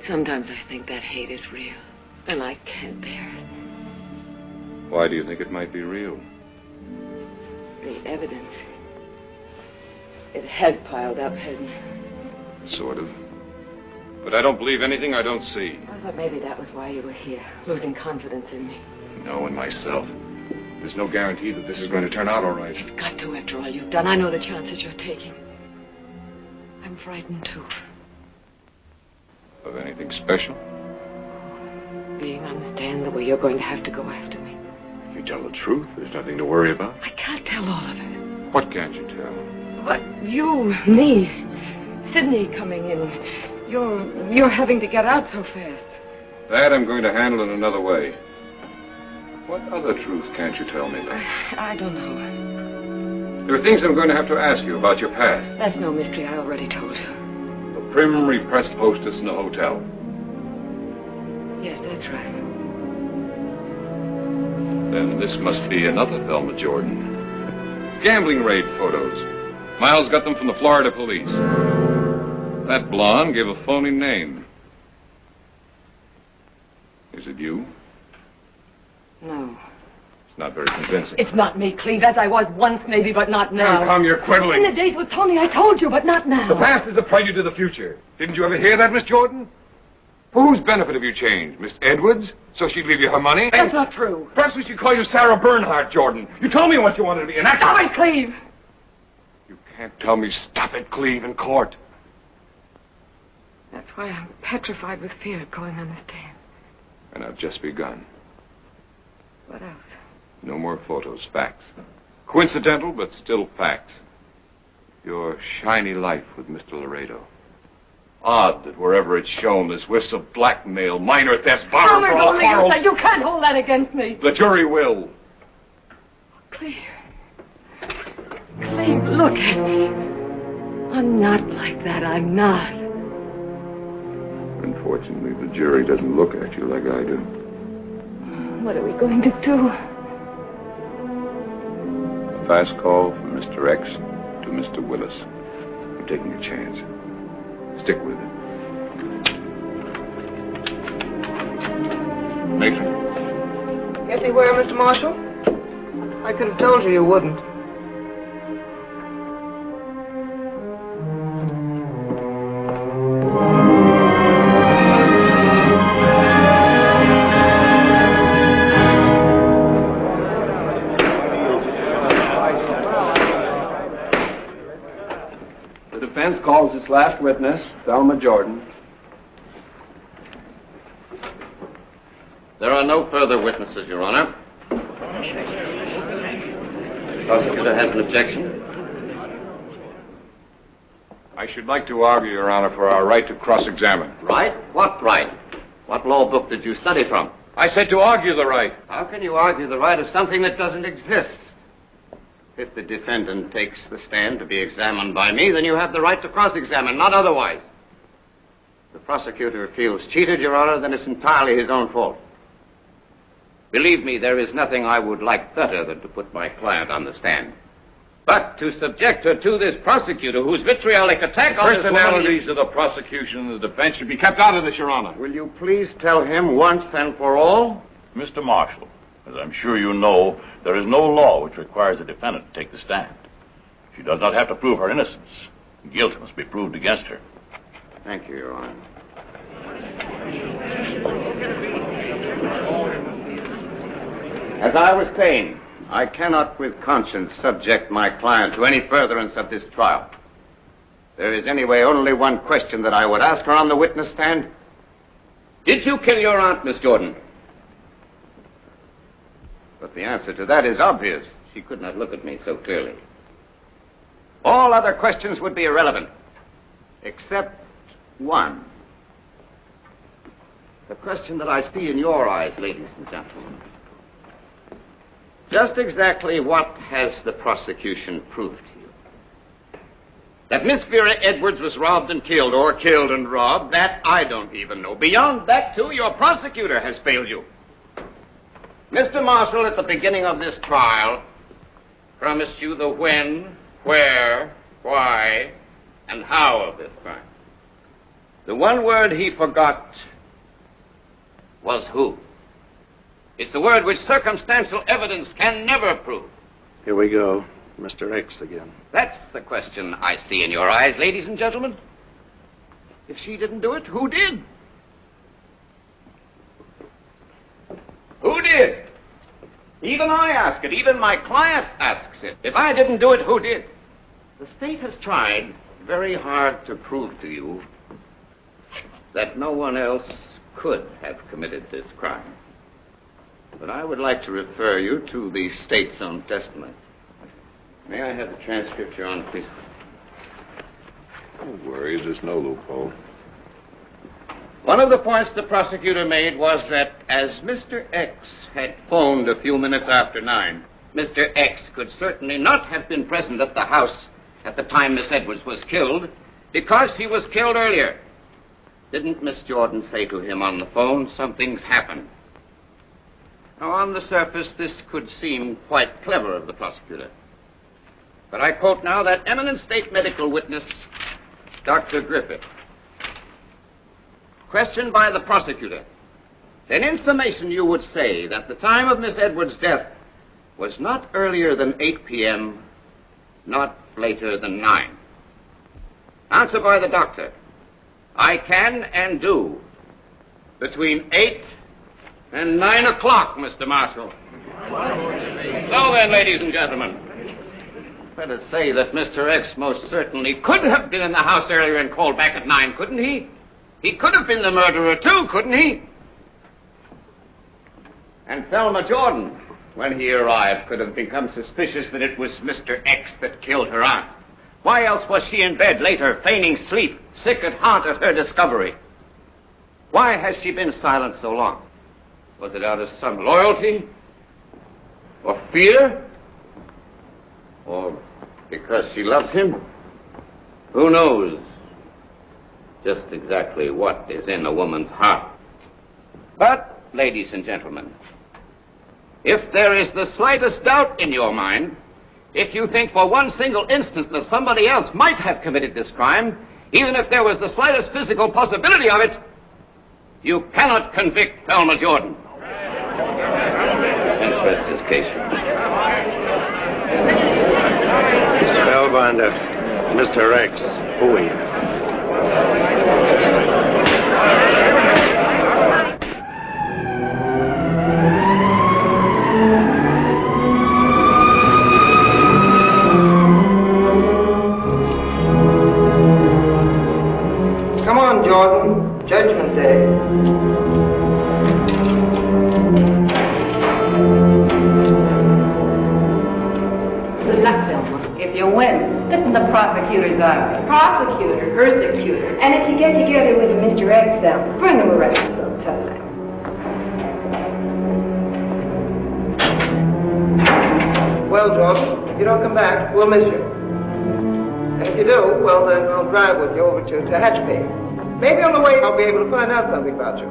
Sometimes I think that hate is real, and I can't bear it. Why do you think it might be real? The evidence. It has piled up, hasn't it? Sort of. But I don't believe anything I don't see. I thought maybe that was why you were here, losing confidence in me. No, in myself. There's no guarantee that this is going to turn out all right. It's got to after all you've done. I know the chances you're taking. I'm frightened, too. Of anything special? Being on the stand the way you're going to have to go after me. If you tell the truth, there's nothing to worry about. I can't tell all of it. What can't you tell? But you, me, Sydney coming in. You're having to get out so fast. That I'm going to handle in another way. What other truth can't you tell me? I don't know. There are things I'm going to have to ask you about your past. That's no mystery. I already told you. The prim, repressed hostess in a hotel. Yes, that's right. Then this must be another Thelma Jordan. Gambling raid photos. Miles got them from the Florida police. That blonde gave a phony name. Is it you? No. It's not very convincing. It's not me, Cleve, as I was once, maybe, but not now. Come, you're quibbling. In the days with Tony, I told you, but not now. The past is the prelude to the future. Didn't you ever hear that, Miss Jordan? For whose benefit have you changed? Miss Edwards? So she'd leave you her money? That's not true. Perhaps we should call you Sarah Bernhardt, Jordan. You told me once you wanted to be an actor. Stop it, Cleve! You can't tell me stop it, Cleve, in court. That's why I'm petrified with fear of going on the stand. And I've just begun. What else? No more photos, facts. Coincidental, but still facts. Your shiny life with Mr. Laredo. Odd that wherever it's shown, there's whiffs of blackmail, minor thefts, borrowed for all quarrels. You can't hold that against me. The jury will. Cleve. Cleve, look at me. I'm not like that. I'm not. Unfortunately, the jury doesn't look at you like I do. What are we going to do? A fast call from Mr. X to Mr. Willis. I'm taking a chance. Stick with it. Matron. Get me where, Mr. Marshall? I could have told you wouldn't. Calls its last witness, Thelma Jordan. There are no further witnesses, Your Honor. The prosecutor has an objection. I should like to argue, Your Honor, for our right to cross-examine. Right? What right? What law book did you study from? I said to argue the right. How can you argue the right of something that doesn't exist? If the defendant takes the stand to be examined by me, then you have the right to cross-examine, not otherwise. If the prosecutor feels cheated, Your Honor, then it's entirely his own fault. Believe me, there is nothing I would like better than to put my client on the stand. But to subject her to this prosecutor whose vitriolic attack on this personalities of the prosecution and the defense should be kept out of this, Your Honor. Will you please tell him once and for all? Mr. Marshall, as I'm sure you know, there is no law which requires a defendant to take the stand. She does not have to prove her innocence. Guilt must be proved against her. Thank you, Your Honor. As I was saying, I cannot with conscience subject my client to any furtherance of this trial. There is anyway only one question that I would ask her on the witness stand. Did you kill your aunt, Miss Jordan? But the answer to that is obvious. She could not look at me so clearly. All other questions would be irrelevant, except one. The question that I see in your eyes, ladies and gentlemen. Just exactly what has the prosecution proved to you? That Miss Vera Edwards was robbed and killed, or killed and robbed, that I don't even know. Beyond that, too, your prosecutor has failed you. Mr. Marshall, at the beginning of this trial, promised you the when, where, why, and how of this crime. The one word he forgot was who. It's the word which circumstantial evidence can never prove. Here we go. Mr. X again. That's the question I see in your eyes, ladies and gentlemen. If she didn't do it, who did? Who did? Even I ask it. Even my client asks it. If I didn't do it, who did? The state has tried very hard to prove to you that no one else could have committed this crime. But I would like to refer you to the state's own testimony. May I have the transcript, Your Honor, please? Don't worry, there's no loophole. One of the points the prosecutor made was that as Mr. X had phoned a few minutes after 9, Mr. X could certainly not have been present at the house at the time Miss Edwards was killed because she was killed earlier. Didn't Miss Jordan say to him on the phone, something's happened? Now, on the surface, this could seem quite clever of the prosecutor. But I quote now that eminent state medical witness, Dr. Griffith. Questioned by the prosecutor, then in summation you would say that the time of Miss Edwards' death was not earlier than 8 p.m., not later than 9. Answer by the doctor. I can and do between 8 and 9 o'clock, Mr. Marshall. So then, ladies and gentlemen, let us say that Mr. X most certainly could have been in the house earlier and called back at 9, couldn't he? He could have been the murderer, too, couldn't he? And Thelma Jordan, when he arrived, could have become suspicious that it was Mr. X that killed her aunt. Why else was she in bed later, feigning sleep, sick at heart at her discovery? Why has she been silent so long? Was it out of some loyalty? Or fear? Or because she loves him? Who knows just exactly what is in a woman's heart? But, ladies and gentlemen, if there is the slightest doubt in your mind, if you think for one single instant that somebody else might have committed this crime, even if there was the slightest physical possibility of it, you cannot convict Thelma Jordan. And rest his case. Spellbinder, Mr. X, hooey. Come on, Jordan. Judgment Day. Good luck, Thelma. If you win, listen to the prosecutor's argument. Prosecutor, persecutor. And if you get together with Mr. X, then bring him around sometime. Well, Jordan, if you don't come back, we'll miss you. And if you do, well, then I'll drive with you over to Tehachapi. Maybe on the way I'll be able to find out something about you.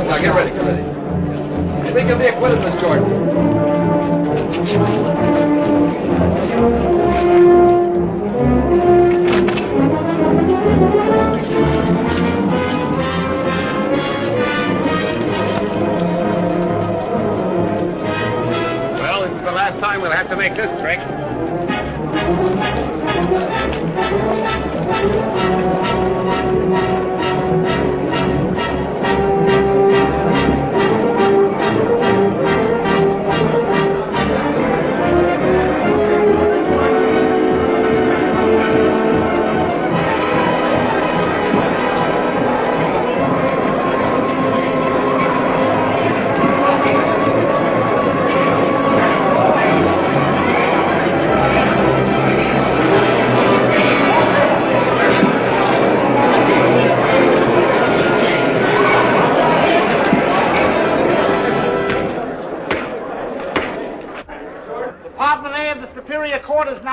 Now, get ready, get ready. You think you'll be acquitted, Miss Jordan? Well, this is the last time we'll have to make this trick.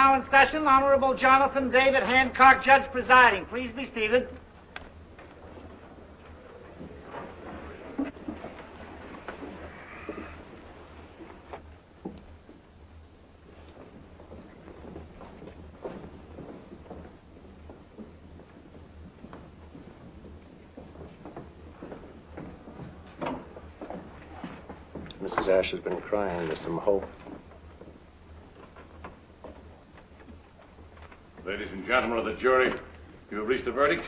now in session. Honorable Jonathan David Hancock, judge presiding. Please be seated. Mrs. Ash has been crying. There's some hope. Ladies and gentlemen of the jury, you have reached a verdict?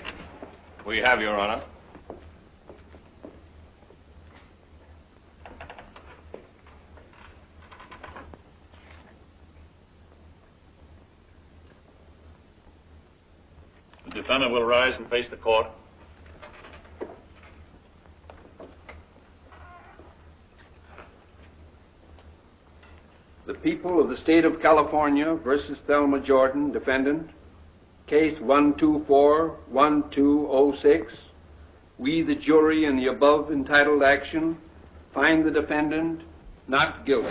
We have, Your Honor. The defendant will rise and face the court. The people of the state of California versus Thelma Jordan, defendant, case 124-1206. We, the jury, in the above entitled action, find the defendant not guilty.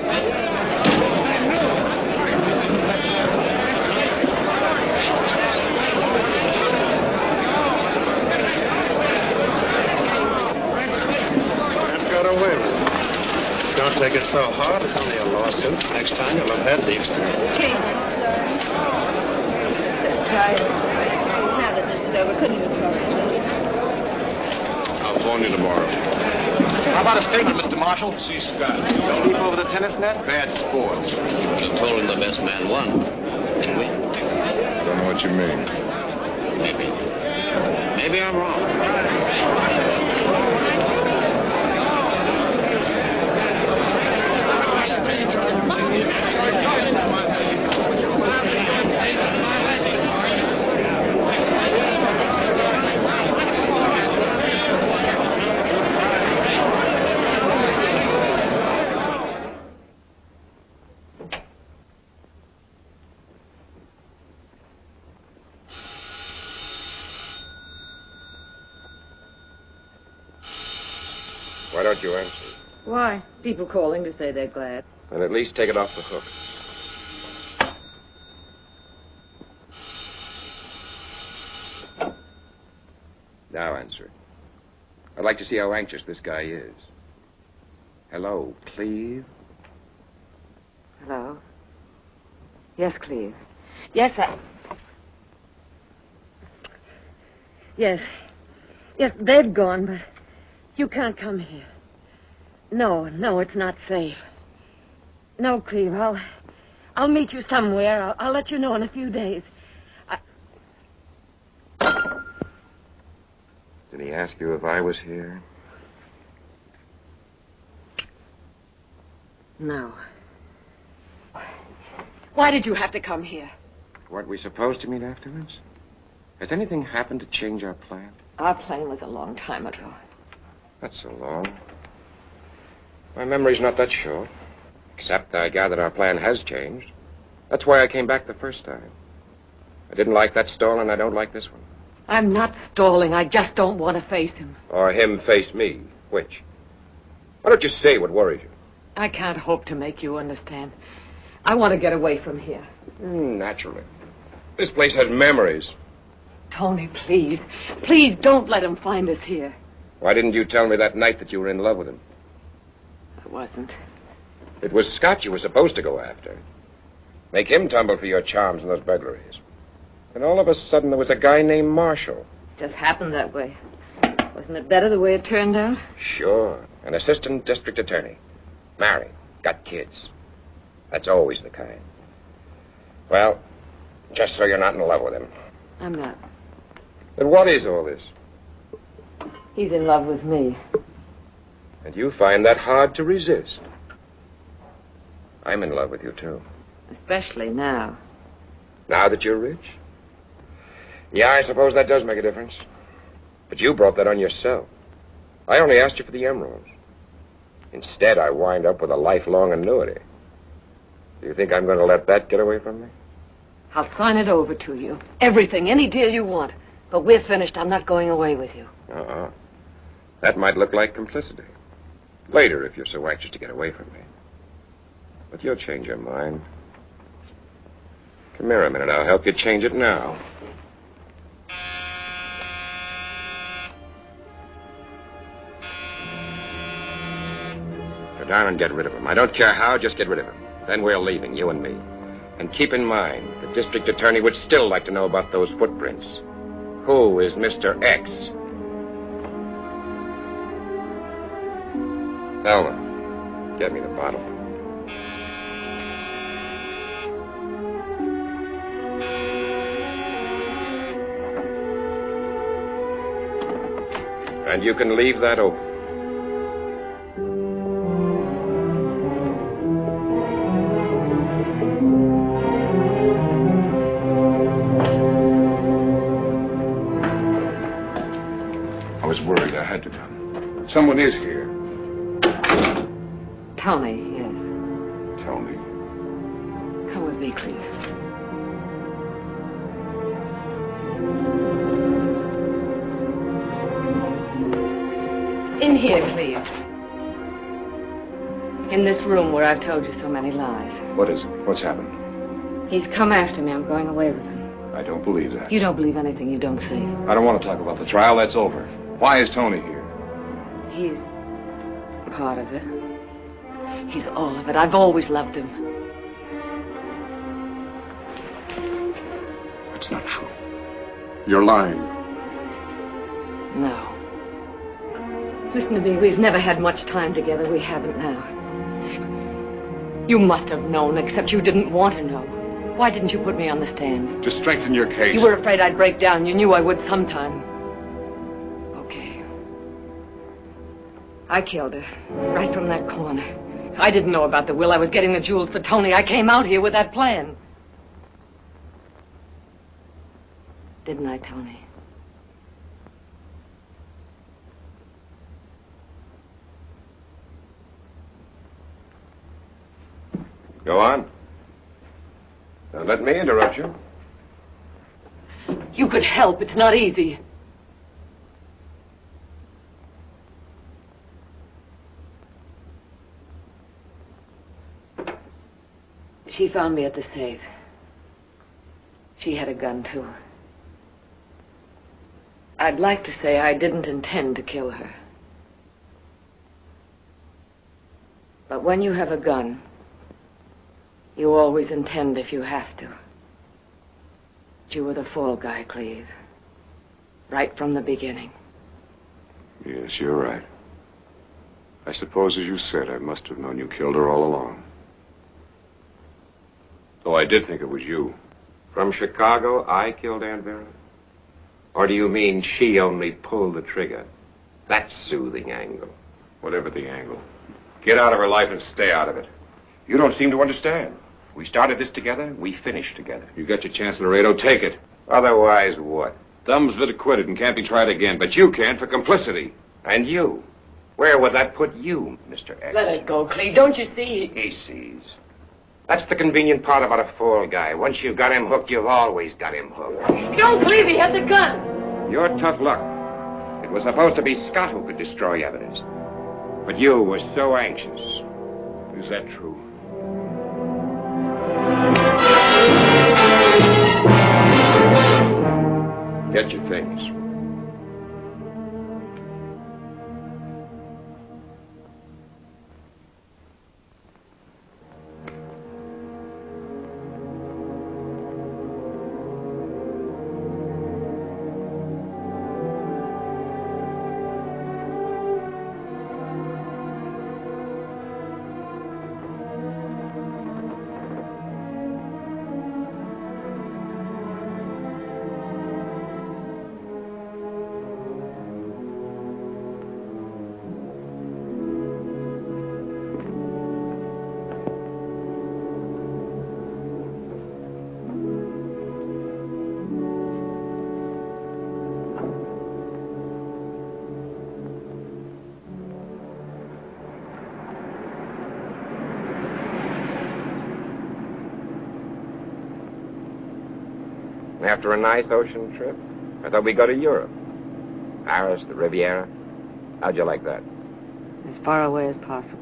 Got away with it. Don't take it so hard. It's only a lawsuit. Next time you'll have had the experience. Please, sir. Try it. Now that this is over, couldn't you try it? I'll phone you tomorrow. How about a statement, Mr. Marshall? See, Scott. Don't leap over the tennis net? Bad sport. You told him the best man won, didn't we? Don't know what you mean. Maybe I'm wrong. Why don't you answer? Why? People calling to say they're glad. And at least take it off the hook. Now answer. I'd like to see how anxious this guy is. Hello, Cleve? Hello? Yes, Cleve. Yes, Yes. Yes, they've gone, but you can't come here. No, it's not safe. No, Cleve, I'll meet you somewhere. I'll let you know in a few days. Did he ask you if I was here? No. Why did you have to come here? Weren't we supposed to meet afterwards? Has anything happened to change our plan? Our plan was a long time ago. Not so long. My memory's not that short. Except I gather our plan has changed. That's why I came back the first time. I didn't like that stall, and I don't like this one. I'm not stalling. I just don't want to face him. Or him face me. Which? Why don't you say what worries you? I can't hope to make you understand. I want to get away from here. Naturally. This place has memories. Tony, please. Please don't let him find us here. Why didn't you tell me that night that you were in love with him? I wasn't. It was Scott you were supposed to go after. Make him tumble for your charms and those burglaries. And all of a sudden there was a guy named Marshall. Just happened that way. Wasn't it better the way it turned out? Sure. An assistant district attorney. Married. Got kids. That's always the kind. Well, just so you're not in love with him. I'm not. Then what is all this? He's in love with me. And you find that hard to resist. I'm in love with you, too. Especially now. Now that you're rich? Yeah, I suppose that does make a difference. But you brought that on yourself. I only asked you for the emeralds. Instead, I wind up with a lifelong annuity. Do you think I'm going to let that get away from me? I'll sign it over to you. Everything, any deal you want. But we're finished. I'm not going away with you. Uh-uh. That might look like complicity. Later, if you're so anxious to get away from me. But you'll change your mind. Come here a minute. I'll help you change it now. Go down and get rid of him. I don't care how, just get rid of him. Then we're leaving, you and me. And keep in mind, the district attorney would still like to know about those footprints. Who is Mr. X? Thelma, get me the bottle. And you can leave that open. I was worried. I had to come. Someone is here. Tony, yes. Tell me. Come with me, Cleve. In here, Cleve. In this room where I've told you so many lies. What is it? What's happened? He's come after me. I'm going away with him. I don't believe that. You don't believe anything you don't see. I don't want to talk about the trial. That's over. Why is Tony here? He's part of it. He's all of it. I've always loved him. It's not true. You're lying. No. Listen to me. We've never had much time together. We haven't now. You must have known, except you didn't want to know. Why didn't you put me on the stand? To strengthen your case. You were afraid I'd break down. You knew I would sometime. Okay. I killed her. Right from that corner. I didn't know about the will. I was getting the jewels for Tony. I came out here with that plan. Didn't I, Tony? Go on. Don't let me interrupt you. You could help. It's not easy. She found me at the safe. She had a gun, too. I'd like to say I didn't intend to kill her. But when you have a gun, you always intend if you have to. You were the fall guy, Cleve. Right from the beginning. Yes, you're right. I suppose, as you said, I must have known you killed her all along. Though I did think it was you. From Chicago, I killed Aunt Vera? Or do you mean she only pulled the trigger? That's soothing angle. Whatever the angle. Get out of her life and stay out of it. You don't seem to understand. We started this together, we finished together. You got your chance, Laredo. Take it. Otherwise, what? Thelma's been acquitted and can't be tried again, but you can for complicity. And you? Where would that put you, Mr. X? Let it go, Cleve. Don't you see? He sees. That's the convenient part about a fall guy. Once you've got him hooked, you've always got him hooked. Don't, Cleve. He has a gun. Your tough luck. It was supposed to be Scott who could destroy evidence. But you were so anxious. Is that true? Get your things. After a nice ocean trip? I thought we'd go to Europe. Paris, the Riviera. How'd you like that? As far away as possible.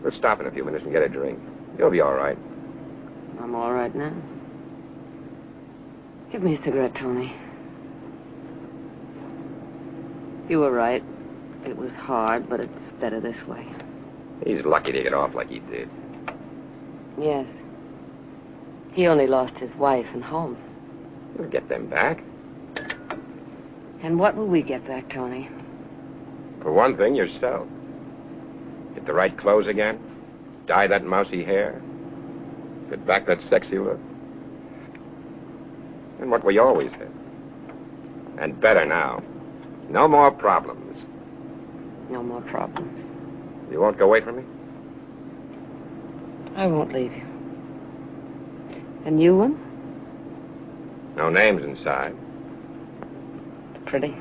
We'll stop in a few minutes and get a drink. You'll be all right. I'm all right now. Give me a cigarette, Tony. You were right. It was hard, but it's better this way. He's lucky to get off like he did. Yes. He only lost his wife and home. We'll get them back. And what will we get back, Tony? For one thing, yourself. Get the right clothes again. Dye that mousy hair. Get back that sexy look. And what we always had. And better now. No more problems. No more problems. You won't go away from me? I won't leave you. And you one? No names inside. Pretty.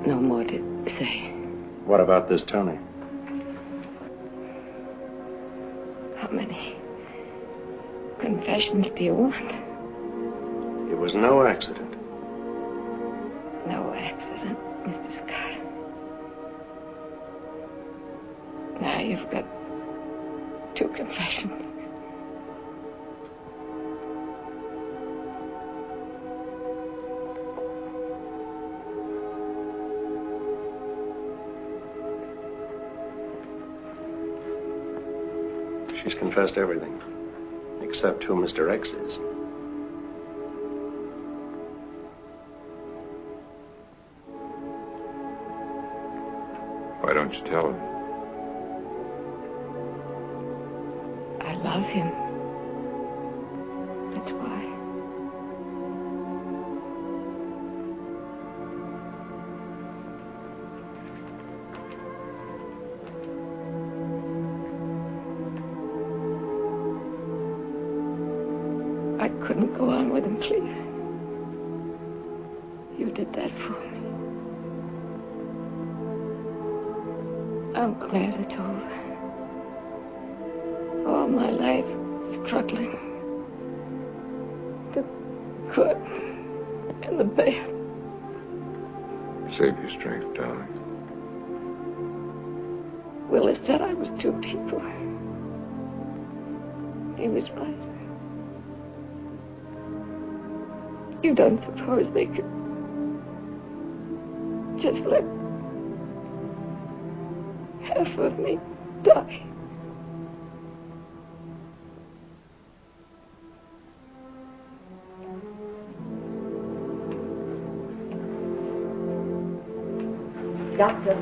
No more to say. What about this Tony? How many confessions do you want? It was no accident. No accident, Mr. Scott. Now you've got 2 confessions. She's confessed everything, except who Mr. X is. Why don't you tell her? I love him. That's why. I couldn't go on with him, Cleve. You did that for me. I'm glad it's over. All my life, struggling. The good and the bad. Save your strength, darling. Willis said I was 2 people. He was right. You don't suppose they could just let half of me die? Doctor.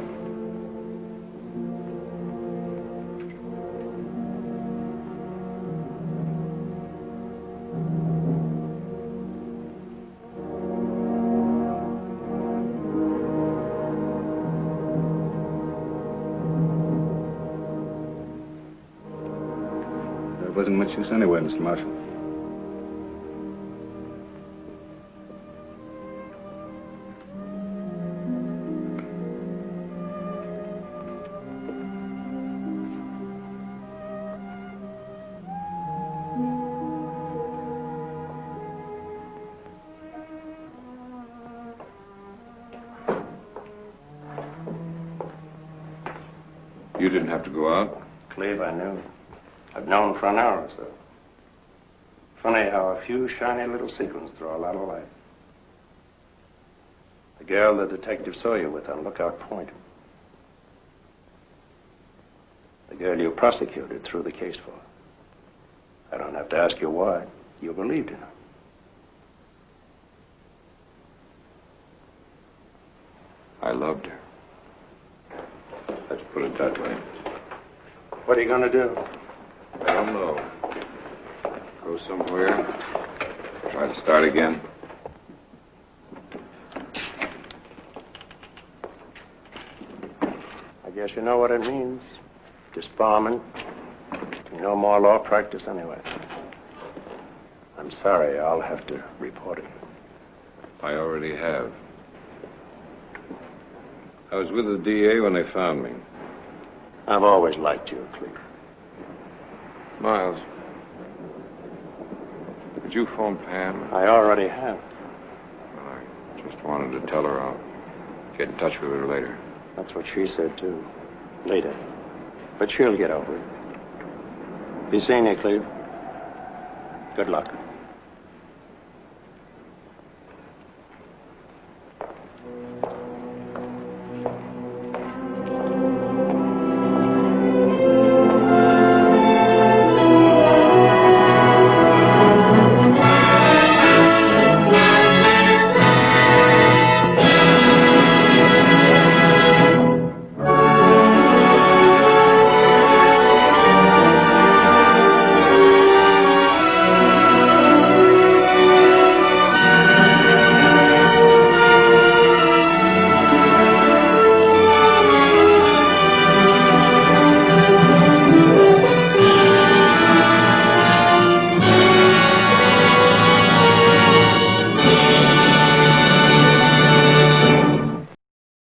There wasn't much use anyway, Mr. Marshall. You didn't have to go out? Cleve, I knew. I've known for an hour or so. Funny how a few shiny little sequins throw a lot of light. The girl the detective saw you with on Lookout Point. The girl you prosecuted threw the case for. I don't have to ask you why. You believed in her. I loved her. Let's put it that way. What are you going to do? I don't know. Go somewhere. Try to start again. I guess you know what it means. Disbarment. No more law practice anyway. I'm sorry, I'll have to report it. I already have. I was with the DA when they found me. I've always liked you, Cleve. Miles, could you phone Pam? I already have. Well, I just wanted to tell her I'll get in touch with her later. That's what she said, too. Later. But she'll get over it. Be seeing you, Cleve. Good luck.